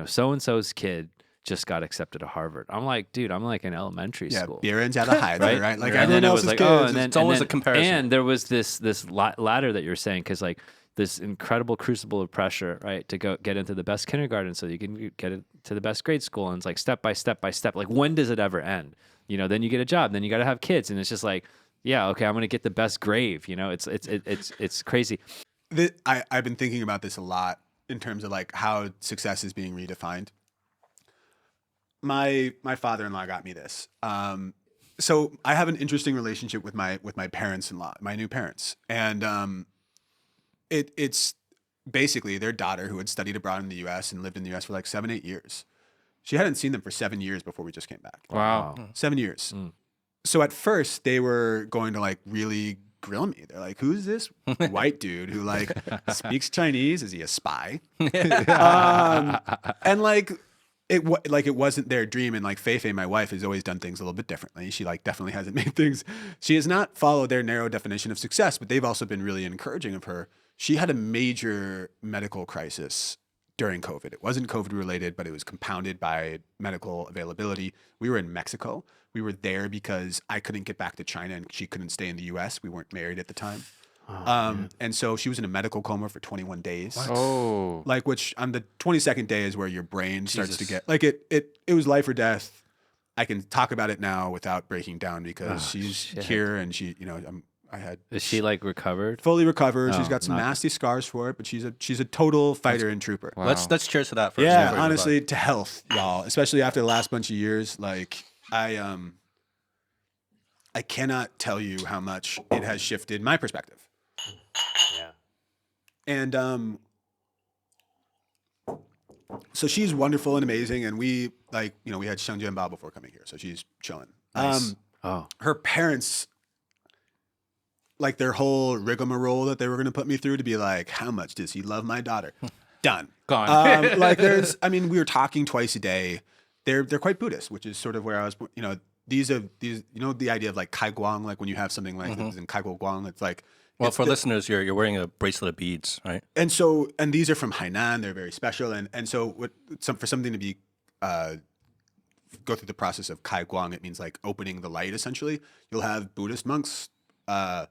so-and-so's kid just got accepted to Harvard. I'm like, dude, I'm like in elementary school. Yeah, Biren's out of high, right? Like and then it was like, it's always a comparison. And there was this ladder that you're saying, because like this incredible crucible of pressure, right, to go get into the best kindergarten so you can get into the best grade school. And it's like step by step by step. Like, when does it ever end? Then you get a job, then you got to have kids, and it's just like, yeah, okay, I'm going to get the best grave. It's crazy. I've been thinking about this a lot in terms of like how success is being redefined. My father-in-law got me this. So I have an interesting relationship with my parents-in-law, my new parents, and it's basically their daughter who had studied abroad in the U.S. and lived in the U.S. for like 7-8 years. She hadn't seen them for 7 years before we just came back. Wow. 7 years. so at first they were going to like really grill me. They're like, "Who's this white dude who like speaks Chinese? Is he a spy?" And like it wasn't their dream. And like Fei, my wife, has always done things a little bit differently. She like definitely hasn't made things. She has not followed their narrow definition of success, but they've also been really encouraging of her. She had a major medical crisis during COVID. It wasn't COVID related, but it was compounded by medical availability. We were in Mexico. We were there because I couldn't get back to China and she couldn't stay in the US. We weren't married at the time. And so she was in a medical coma for 21 days. Oh, Like, which on the 22nd day is where your brain starts to get like it was life or death. I can talk about it now without breaking down because she's here and she, I had Is she like recovered? fully recovered. She's Oh, got some not- nasty scars for it, but she's a total fighter and trooper. wow. Let's cheers to that first. Yeah, before we honestly, to health, y'all. Especially after the last bunch of years, like I cannot tell you how much it has shifted my perspective. Yeah. And so she's wonderful and amazing, and we like we had Sheng Jianbao before coming here, so she's chilling. Nice. Oh. Her parents, like their whole rigmarole that they were going to put me through to be like, how much does he love my daughter? Done. Gone. Like we were talking twice a day. They're quite Buddhist, which is sort of where I was. These the idea of like kai guang, like when you have something like this in kai guang, it's like. Well, it's for the- listeners, you're wearing a bracelet of beads, right? And these are from Hainan. They're very special. And so for something to be go through the process of kai guang, it means like opening the light. Essentially, you'll have Buddhist monks Like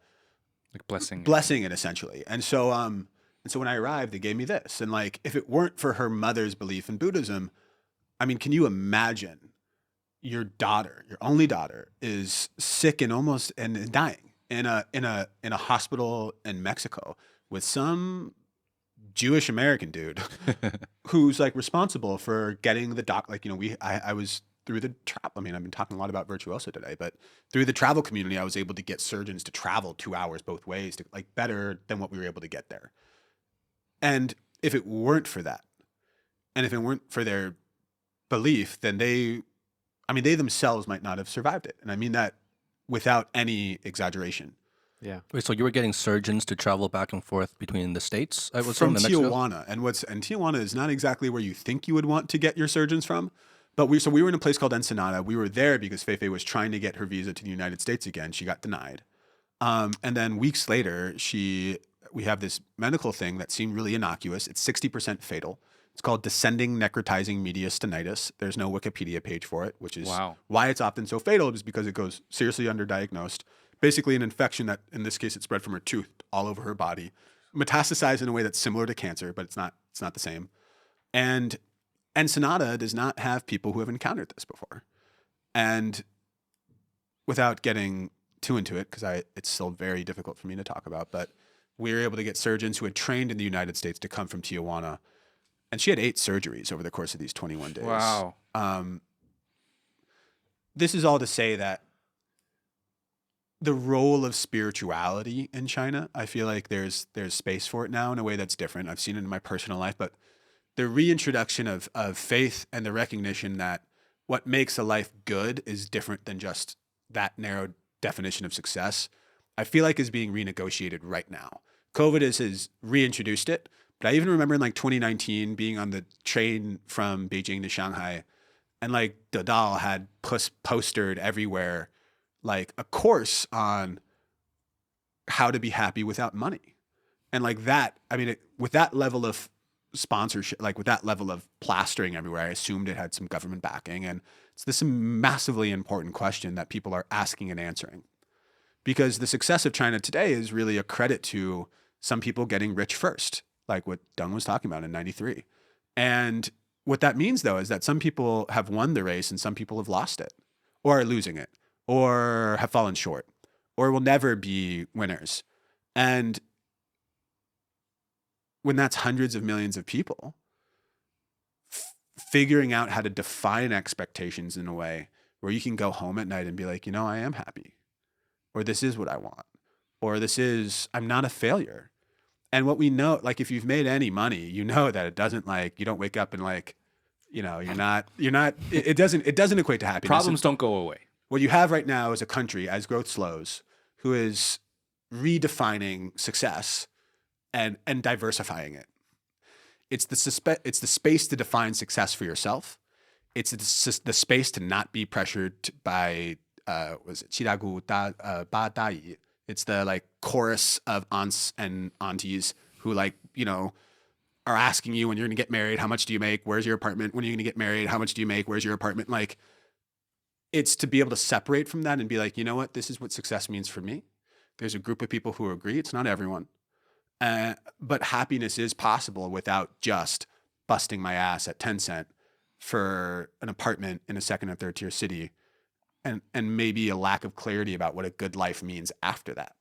blessing. blessing it essentially. And so when I arrived, they gave me this. And like if it weren't for her mother's belief in Buddhism, I mean, can you imagine your daughter, your only daughter, is sick and is dying in a hospital in Mexico with some Jewish American dude who's like responsible for getting the doc. Like I was through the travel. I mean, I've been talking a lot about Virtuoso today, but through the travel community, I was able to get surgeons to travel 2 hours both ways to like better than what we were able to get there. And if it weren't for that, and if it weren't for their belief, then they themselves might not have survived it. And I mean that without any exaggeration. Yeah. Wait, so you were getting surgeons to travel back and forth between the states? I was From in Mexico? Tijuana. And Tijuana is not exactly where you think you would want to get your surgeons from. But we were in a place called Ensenada. We were there because Fei was trying to get her visa to the United States again. She got denied. And then weeks later, we have this medical thing that seemed really innocuous. It's 60% fatal. It's called descending necrotizing mediastinitis. There's no Wikipedia page for it, which is why it's often so fatal, is because it goes seriously underdiagnosed. Basically an infection that, in this case, it spread from her tooth all over her body, metastasized in a way that's similar to cancer, but it's not the same. And Ensenada does not have people who have encountered this before. And without getting too into it, because it's still very difficult for me to talk about, but we were able to get surgeons who had trained in the United States to come from Tijuana. And she had 8 surgeries over the course of these 21 days. Wow. This is all to say that the role of spirituality in China, I feel like there's space for it now in a way that's different. I've seen it in my personal life, but the reintroduction of faith and the recognition that what makes a life good is different than just that narrow definition of success, I feel like is being renegotiated right now. COVID has reintroduced it. But I even remember in like 2019 being on the train from Beijing to Shanghai, and like Dodal had postered everywhere like a course on how to be happy without money. And like that, I mean, with that level of sponsorship, like with that level of plastering everywhere, I assumed it had some government backing. And it's this massively important question that people are asking and answering. Because the success of China today is really a credit to some people getting rich first, like what Deng was talking about in 93. And what that means, though, is that some people have won the race and some people have lost it, or are losing it, or have fallen short, or will never be winners. And when that's hundreds of millions of people, figuring out how to define expectations in a way where you can go home at night and be like, I am happy, or this is what I want, or I'm not a failure. And what we know, like if you've made any money, you know that it doesn't you don't wake up and it doesn't equate to happiness. Problems don't go away. What you have right now is a country, as growth slows, who is redefining success and diversifying it. It's the space to define success for yourself. It's the space to not be pressured by was it 七大姑八大姨? It's the like chorus of aunts and aunties who like, you know, are asking you when you're going to get married, how much do you make? Where's your apartment? When are you going to get married? How much do you make? Where's your apartment? Like, it's to be able to separate from that and be like, you know what? This is what success means for me. There's a group of people who agree. It's not everyone. But happiness is possible without just busting my ass at 10 cent for an apartment in a second or third tier city and maybe a lack of clarity about what a good life means after that.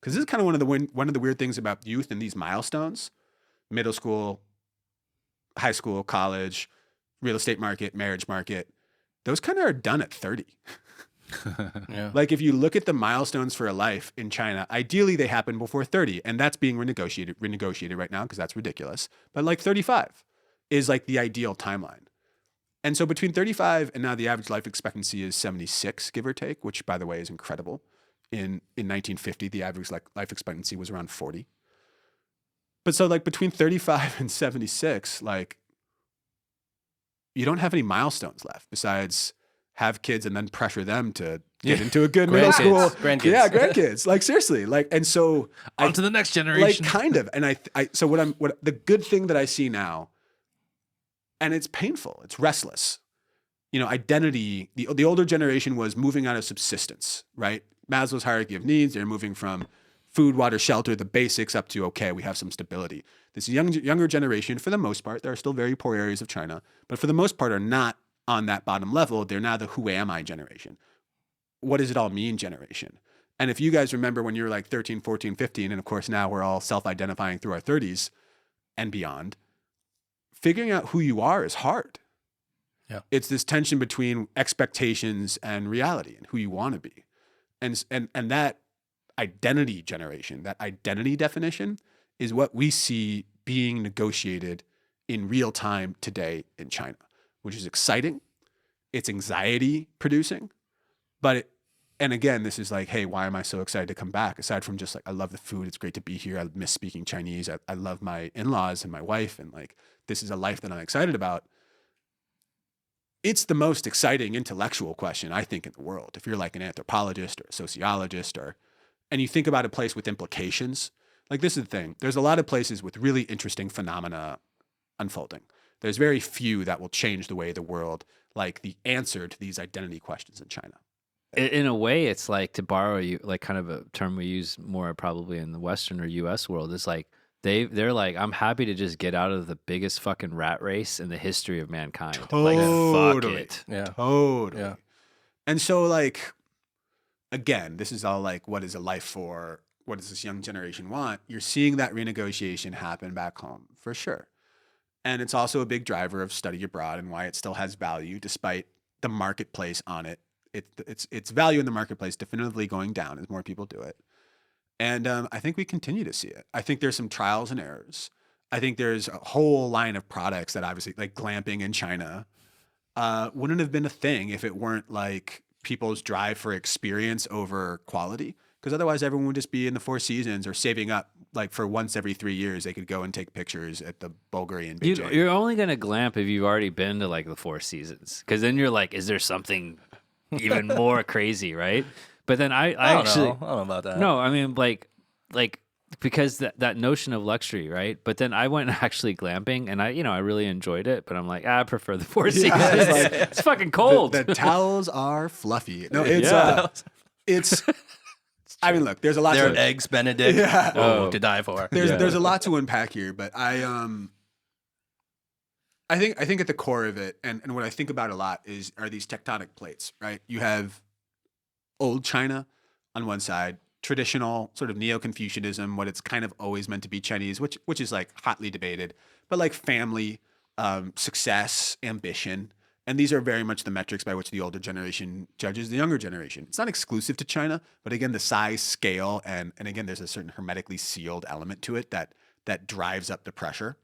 Because this is kind of one of the weird things about youth and these milestones, middle school, high school, college, real estate market, marriage market, those kind of are done at 30. Yeah. Like if you look at the milestones for a life in China, ideally they happen before 30, and that's being renegotiated right now because that's ridiculous. But like 35 is like the ideal timeline. And so between 35 and now the average life expectancy is 76, give or take, which by the way is incredible. In 1950, the average life expectancy was around 40. But so like between 35 and 76, like you don't have any milestones left besides have kids and then pressure them to get into a good middle school. Grandkids. Yeah, grandkids. Like seriously, like, and so On to the next generation. like kind of. And so what the good thing that I see now, and it's painful, it's restless. You know, identity, the older generation was moving out of subsistence, right? Maslow's hierarchy of needs, they're moving from food, water, shelter, the basics up to, okay, we have some stability. This younger generation, for the most part, there are still very poor areas of China, but for the most part are not on that bottom level. They're now the who am I generation. What does it all mean generation? And if you guys remember when you were like 13, 14, 15, and of course now we're all self-identifying through our 30s and beyond, figuring out who you are is hard. Yeah. It's this tension between expectations and reality and who you want to be. And that identity generation, that identity definition is what we see being negotiated in real time today in China, which is exciting. It's anxiety producing, and again, this is like, hey, why am I so excited to come back? Aside from just like, I love the food. It's great to be here. I miss speaking Chinese. I love my in-laws and my wife. And like, this is a life that I'm excited about. It's the most exciting intellectual question, I think, in the world. If you're like an anthropologist or a sociologist and you think about a place with implications, like this is the thing. There's a lot of places with really interesting phenomena unfolding. There's very few that will change the way the world, like the answer to these identity questions in China. In a way, it's like, to borrow like kind of a term we use more probably in the Western or U.S. world, is like they're like, I'm happy to just get out of the biggest fucking rat race in the history of mankind. Like, fuck it. Yeah. Totally. Yeah. And so like, again, this is all like, what is a life for? What does this young generation want? You're seeing that renegotiation happen back home for sure. And it's also a big driver of study abroad and why it still has value despite the marketplace on it. Its value in the marketplace definitively going down as more people do it. And I think we continue to see it. I think there's some trials and errors. I think there's a whole line of products that obviously, like glamping in China, wouldn't have been a thing if it weren't like people's drive for experience over quality. Because otherwise everyone would just be in the Four Seasons or saving up like for once every 3 years they could go and take pictures at the Bulgarian Beijing. You're only going to glamp if you've already been to like the Four Seasons. Because then you're like, is there something even more crazy, right? But then I actually I don't know about that. No, I mean like because that notion of luxury, right? But then I went actually glamping and I really enjoyed it, but I'm like, I prefer the Four Seasons. It's like, It's fucking cold. The towels are fluffy. No, it's Yeah. it's I mean, look, there's a lot They're to eggs Benedict. Yeah. Oh, to die for. there's a lot to unpack here, but I think at the core of it, and what I think about a lot are these tectonic plates, right? You have old China on one side, traditional sort of Neo-Confucianism, what it's kind of always meant to be Chinese, which is like hotly debated, but like family, success, ambition. And these are very much the metrics by which the older generation judges the younger generation. It's not exclusive to China, but again, the size, scale, and again, there's a certain hermetically sealed element to it that drives up the pressure.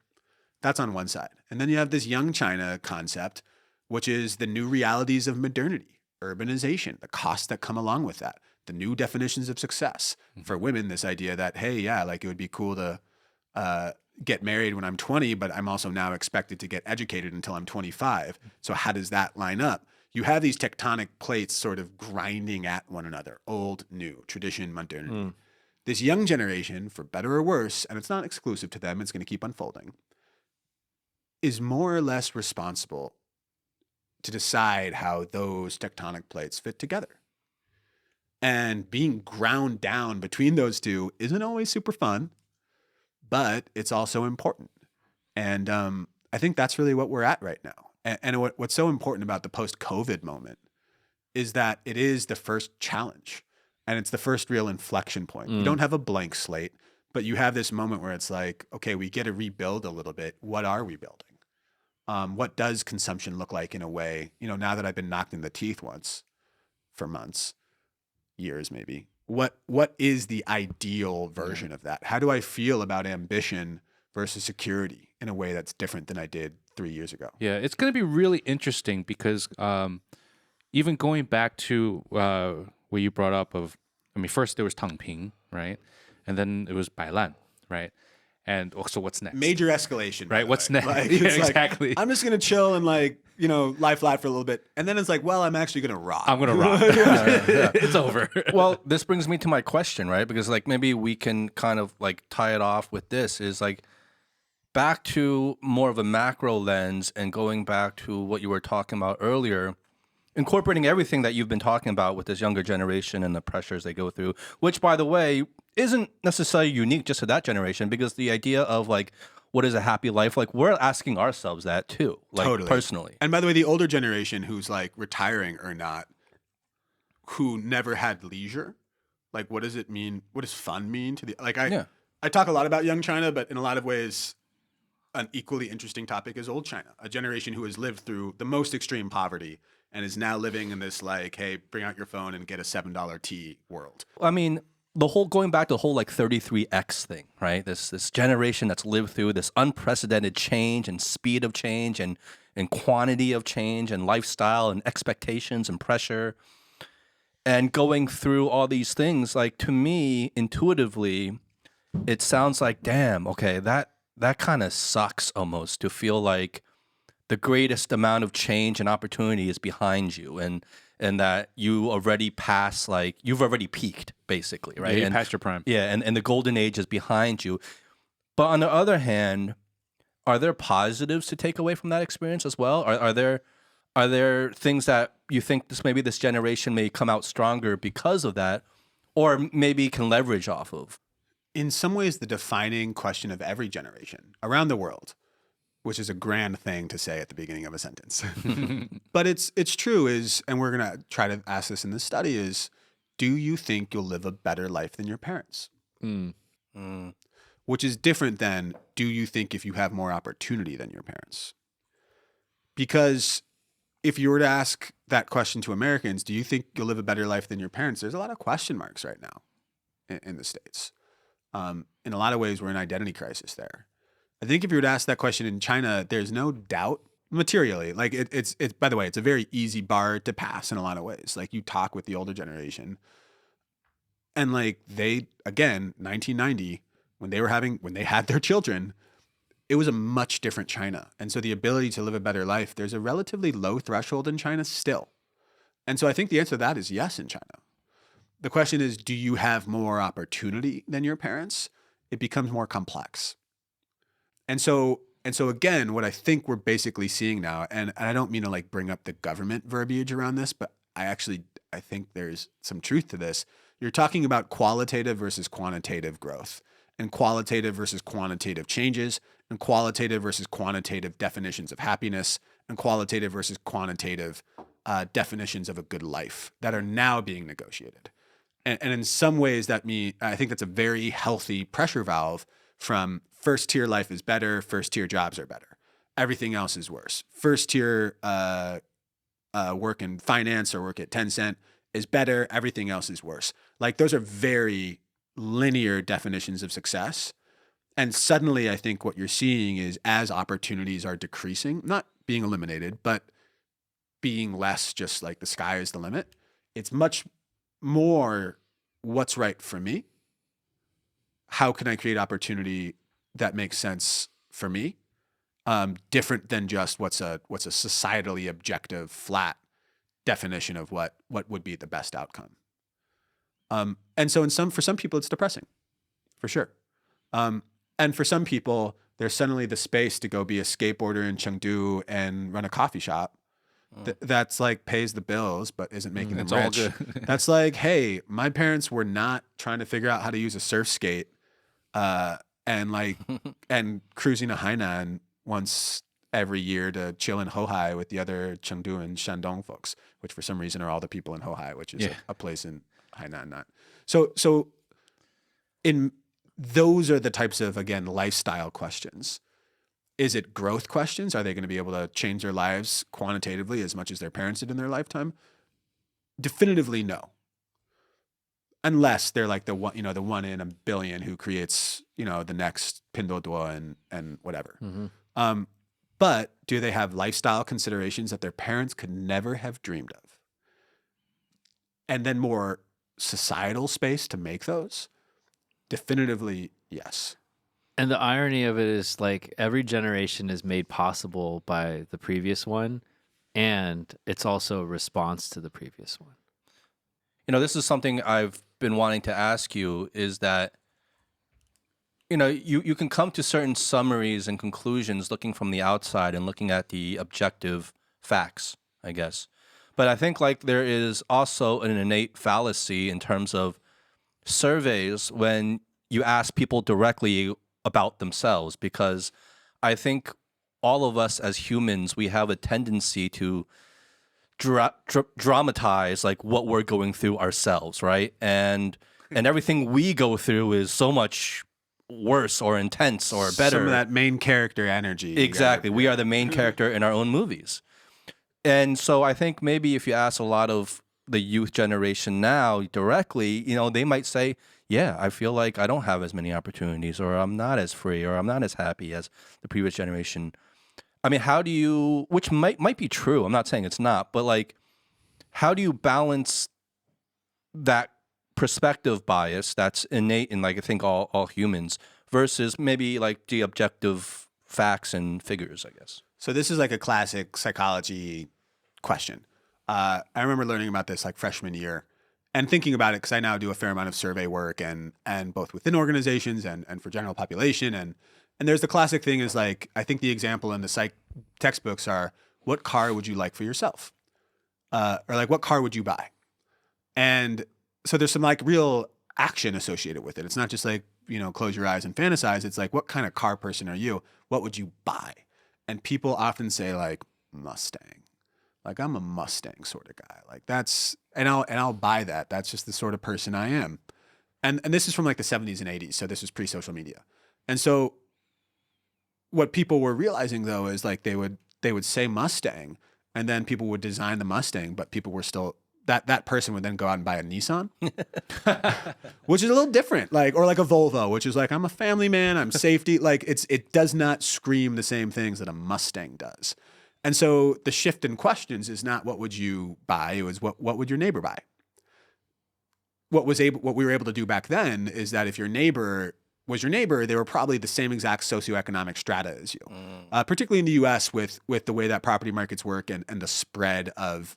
That's on one side. And then you have this young China concept, which is the new realities of modernity, urbanization, the costs that come along with that, the new definitions of success. For women, this idea that, hey, yeah, like it would be cool to get married when I'm 20, but I'm also now expected to get educated until I'm 25. So how does that line up? You have these tectonic plates sort of grinding at one another, old, new, tradition, modernity. This young generation, for better or worse, and it's not exclusive to them, it's going to keep unfolding, is more or less responsible to decide how those tectonic plates fit together. And being ground down between those two isn't always super fun, but it's also important. And I think that's really what we're at right now. And what's so important about the post-COVID moment is that it is the first challenge. And it's the first real inflection point. You don't have a blank slate, but you have this moment where it's like, okay, we get to rebuild a little bit. What are we building? What does consumption look like in a way, now that I've been knocked in the teeth once for months, years maybe, what is the ideal version of that? How do I feel about ambition versus security in a way that's different than I did 3 years ago? Yeah, it's going to be really interesting because even going back to what you brought up first there was Tangping, right? And then it was Bailan, right? And also what's next? Major escalation, right? What's next? Like, yeah, it's exactly. Like, I'm just going to chill and lie flat for a little bit. And then it's like, well, I'm actually going to rock. I'm going to rock. It's over. Well, this brings me to my question, right? Because maybe we can kind of tie it off with this is back to more of a macro lens and going back to what you were talking about earlier, incorporating everything that you've been talking about with this younger generation and the pressures they go through, which, by the way, isn't necessarily unique just to that generation, because the idea of what is a happy life, we're asking ourselves that too, totally. Personally. And by the way, the older generation who's retiring or not, who never had leisure, what does it mean? What does fun mean to I talk a lot about young China, but in a lot of ways, an equally interesting topic is old China, a generation who has lived through the most extreme poverty and is now living in this hey, bring out your phone and get a $7 tea world. I mean, going back to the whole 33X thing, right? This generation that's lived through this unprecedented change and speed of change and quantity of change and lifestyle and expectations and pressure, and going through all these things, to me, intuitively, it sounds damn, okay, that kind of sucks almost, to feel the greatest amount of change and opportunity is behind you, and that you already passed, you've already peaked, basically, right? Yeah, and past your prime. Yeah, and the golden age is behind you. But on the other hand, are there positives to take away from that experience as well? Are there things that you think this generation may come out stronger because of that, or maybe can leverage off of? In some ways, the defining question of every generation around the world, which is a grand thing to say at the beginning of a sentence, but it's true, and we're going to try to ask this in this study, is, do you think you'll live a better life than your parents? Which is different than, do you think if you have more opportunity than your parents? Because if you were to ask that question to Americans, do you think you'll live a better life than your parents? There's a lot of question marks right now in the States. In a lot of ways, we're in identity crisis there. I think if you were to ask that question in China, there's no doubt materially. It's by the way, it's a very easy bar to pass in a lot of ways. You talk with the older generation, and they, again, 1990, when they had their children, it was a much different China. And so the ability to live a better life, there's a relatively low threshold in China still. And so I think the answer to that is yes in China. The question is, do you have more opportunity than your parents? It becomes more complex. And so again, what I think we're basically seeing now, and I don't mean to bring up the government verbiage around this, but I think there's some truth to this. You're talking about qualitative versus quantitative growth, and qualitative versus quantitative changes, and qualitative versus quantitative definitions of happiness, and qualitative versus quantitative definitions of a good life that are now being negotiated. And in some ways, I think that's a very healthy pressure valve from first tier life is better, first tier jobs are better. Everything else is worse. First tier work in finance or work at Tencent is better, everything else is worse. Those are very linear definitions of success. And suddenly I think what you're seeing is, as opportunities are decreasing, not being eliminated, but being less just like the sky is the limit. It's much more what's right for me. How can I create opportunity that makes sense for me? Different than just what's a societally objective, flat definition of what would be the best outcome. And so for some people, it's depressing, for sure. And for some people, there's suddenly the space to go be a skateboarder in Chengdu and run a coffee shop. That's like pays the bills, but isn't making them It's all rich. good. That's like, hey, my parents were not trying to figure out how to use a surf skate, and cruising to Hainan once every year to chill in Hohai with the other Chengdu and Shandong folks, which for some reason are all the people in Hohai, which is a place in Hainan. Not so. In those are the types of, again, lifestyle questions. Is it growth questions? Are they going to be able to change their lives quantitatively as much as their parents did in their lifetime? Definitively no. Unless they're like the one in a billion who creates, the next Pinduoduo and whatever. Mm-hmm. But do they have lifestyle considerations that their parents could never have dreamed of? And then more societal space to make those? Definitively, yes. And the irony of it is, like, every generation is made possible by the previous one, and it's also a response to the previous one. This is something I've been wanting to ask you, is that, you can come to certain summaries and conclusions looking from the outside and looking at the objective facts, I guess. But I think like there is also an innate fallacy in terms of surveys when you ask people directly about themselves, because I think all of us as humans, we have a tendency to dramatize like what we're going through ourselves, right? And everything we go through is so much worse or intense or better. Some of that main character energy. Exactly. We are the main character in our own movies. And so I think maybe if you ask a lot of the youth generation now directly, they might say, yeah, I feel like I don't have as many opportunities, or I'm not as free, or I'm not as happy as the previous generation. I mean, how do you, which might be true, I'm not saying it's not, but like, how do you balance that perspective bias that's innate in, like, I think all humans versus maybe like the objective facts and figures, I guess? So this is like a classic psychology question. I remember learning about this like freshman year and thinking about it because I now do a fair amount of survey work and both within organizations and for general population. And there's the classic thing is like, I think the example in the psych textbooks are, what car would you like for yourself? Or like, what car would you buy? And so there's some like real action associated with it. It's not just like, close your eyes and fantasize. It's like, what kind of car person are you? What would you buy? And people often say like Mustang. Like, I'm a Mustang sort of guy. Like that's, and I'll buy that. That's just the sort of person I am. And this is from like the 70s and 80s. So this was pre-social media. And so what people were realizing though is like they would say Mustang, and then people would design the Mustang, but people were still, that person would then go out and buy a Nissan, which is a little different. Like, or like a Volvo, which is like, I'm a family man, I'm safety. Like it does not scream the same things that a Mustang does. And so the shift in questions is not what would you buy, it was what would your neighbor buy? What we were able to do back then is that if your neighbor was your neighbor, they were probably the same exact socioeconomic strata as you. Particularly in the US with the way that property markets work and the spread of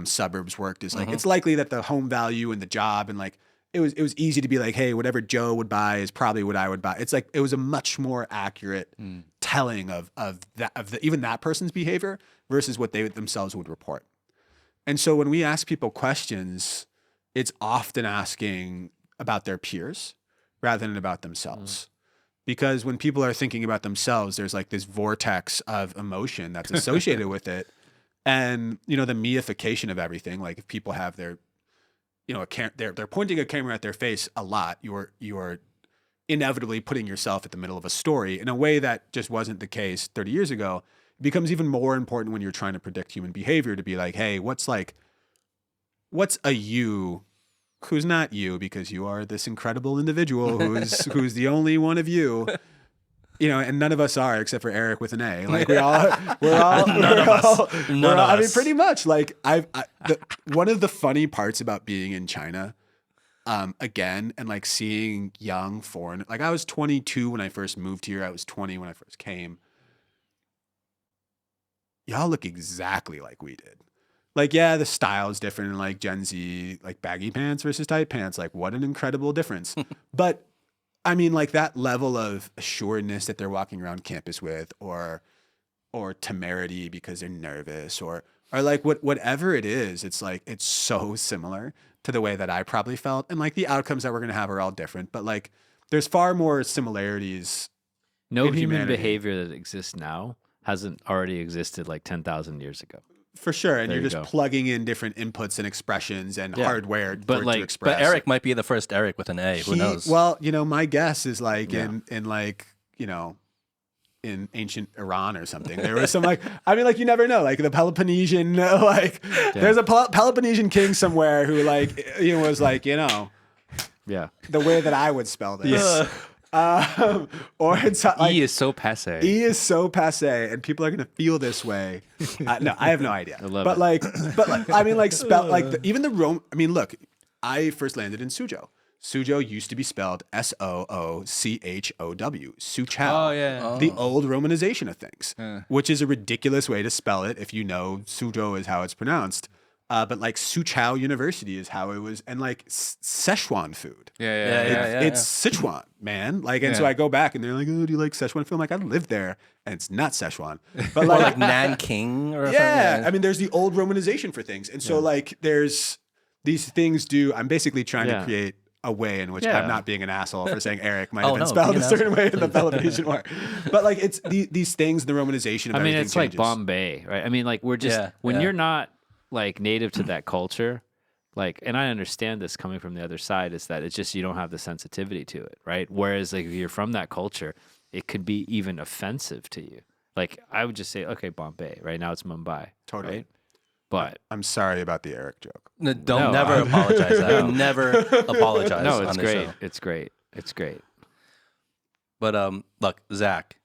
suburbs worked is like, it's likely that the home value and the job and like, it was easy to be like, hey, whatever Joe would buy is probably what I would buy. It's like, it was a much more accurate telling of even that person's behavior versus what they themselves would report. And so when we ask people questions, it's often asking about their peers rather than about themselves. Because when people are thinking about themselves, there's like this vortex of emotion that's associated with it. And, the meification of everything, like if people have their, they're pointing a camera at their face a lot, you're inevitably putting yourself at the middle of a story in a way that just wasn't the case 30 years ago. It becomes even more important when you're trying to predict human behavior to be like, hey, what's a you who's not you because you are this incredible individual who's the only one of you. and none of us are except for Eric with an A. Like we're all, I mean, pretty much. Like one of the funny parts about being in China, again, and like seeing young foreign, like I was 22 when I first moved here. I was 20 when I first came. Y'all look exactly like we did. Like, yeah, the style is different in like Gen Z, like baggy pants versus tight pants. Like, what an incredible difference. But I mean, like that level of assuredness that they're walking around campus with, or temerity because they're nervous, or like whatever it is, it's like it's so similar to the way that I probably felt. And like the outcomes that we're gonna have are all different, but like there's far more similarities. No in human humanity. behavior that exists now hasn't already existed like 10,000 years ago. For sure. And There you're you just go. plugging in different inputs and expressions and Yeah. hardware But for it like- to express. But Eric might be the first Eric with an A. Who knows? Well, my guess is like Yeah. in like, in ancient Iran or something. There was some like, I mean, like you never know, like the Peloponnesian, there's a Peloponnesian king somewhere who like, was like, Yeah. the way that I would spell this. Or it's like, E is so passe. E is so passe, and people are gonna feel this way. No, I have no idea. I love but it. like, I mean, like spell like even the Rome. I mean, look, I first landed in Suzhou. Suzhou used to be spelled Soochow. Suzhou. Oh, yeah. The old romanization of things, which is a ridiculous way to spell it if you know Suzhou is how it's pronounced. But like Suzhou University is how it was, and like Szechuan food. Yeah. It's Sichuan, man. Like, and so Yeah. I go back and they're like, "Oh, do you like Szechuan food?" I'm like, I lived there, and it's not Szechuan. But or like, like Nanking or yeah, something. I mean, there's the old romanization for things, and so like, there's these things. I'm basically trying to Yeah. create a way in which Yeah. I'm not being an asshole for saying Eric might have Oh, been no, spelled being a an certain way in the Peloponnesian War. But like, it's these things, the romanization of I mean, everything it's like changes. Bombay, right? I mean, like when Yeah. you're not like native to that culture, like, and I understand this coming from the other side, is that it's just you don't have the sensitivity to it, right? Whereas like if you're from that culture, it could be even offensive to you. Like I would just say, okay, Bombay, right now it's Mumbai, Totally. right? But I'm sorry about the Eric joke. No, don't No, never apologize. I would never apologize. no, on it's this great. show. It's great. It's great. But look, Zach.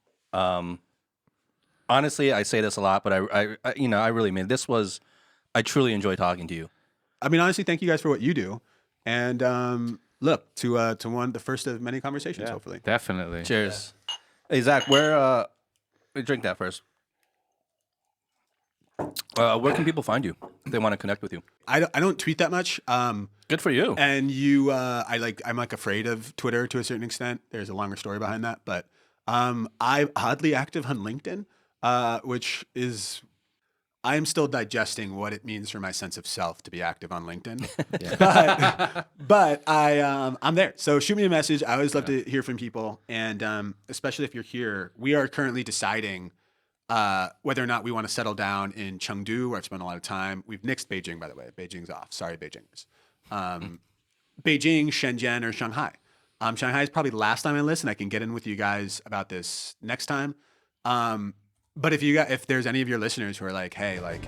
Honestly, I say this a lot, but I really mean this was. I truly enjoy talking to you. I mean, honestly, thank you guys for what you do, and look to the first of many conversations, hopefully. Definitely. Cheers. Hey Zach, where drink that first. Where can people find you if they want to connect with you? I don't tweet that much. Good for you. And I'm like afraid of Twitter to a certain extent. There's a longer story behind that, but I'm oddly active on LinkedIn, which is I'm still digesting what it means for my sense of self to be active on LinkedIn. but I'm there. So shoot me a message. I always love to hear from people, and especially if you're here. We are currently deciding whether or not we want to settle down in Chengdu, where I've spent a lot of time. We've nixed Beijing, by the way. Beijing's off. Sorry, Beijingers. Beijing, Shenzhen, or Shanghai. Shanghai is probably the last time I listen. I can get in with you guys about this next time. But if there's any of your listeners who are like, hey, like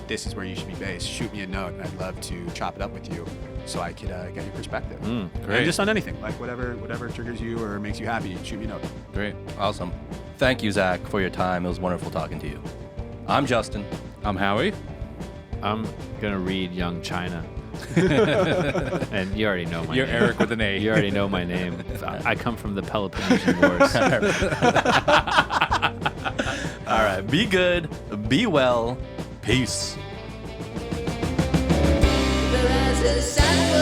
this is where you should be based, shoot me a note, and I'd love to chop it up with you so I could get your perspective. Great. And just on anything, like whatever triggers you or makes you happy, shoot me a note. Great. Awesome. Thank you, Zach, for your time. It was wonderful talking to you. I'm Justin. I'm Howie. I'm gonna read Young China, and you already know my You're name. Eric with an A. You already know my name. I come from the Peloponnesian Wars. All right. Be good. Be well. Peace. There is a sun.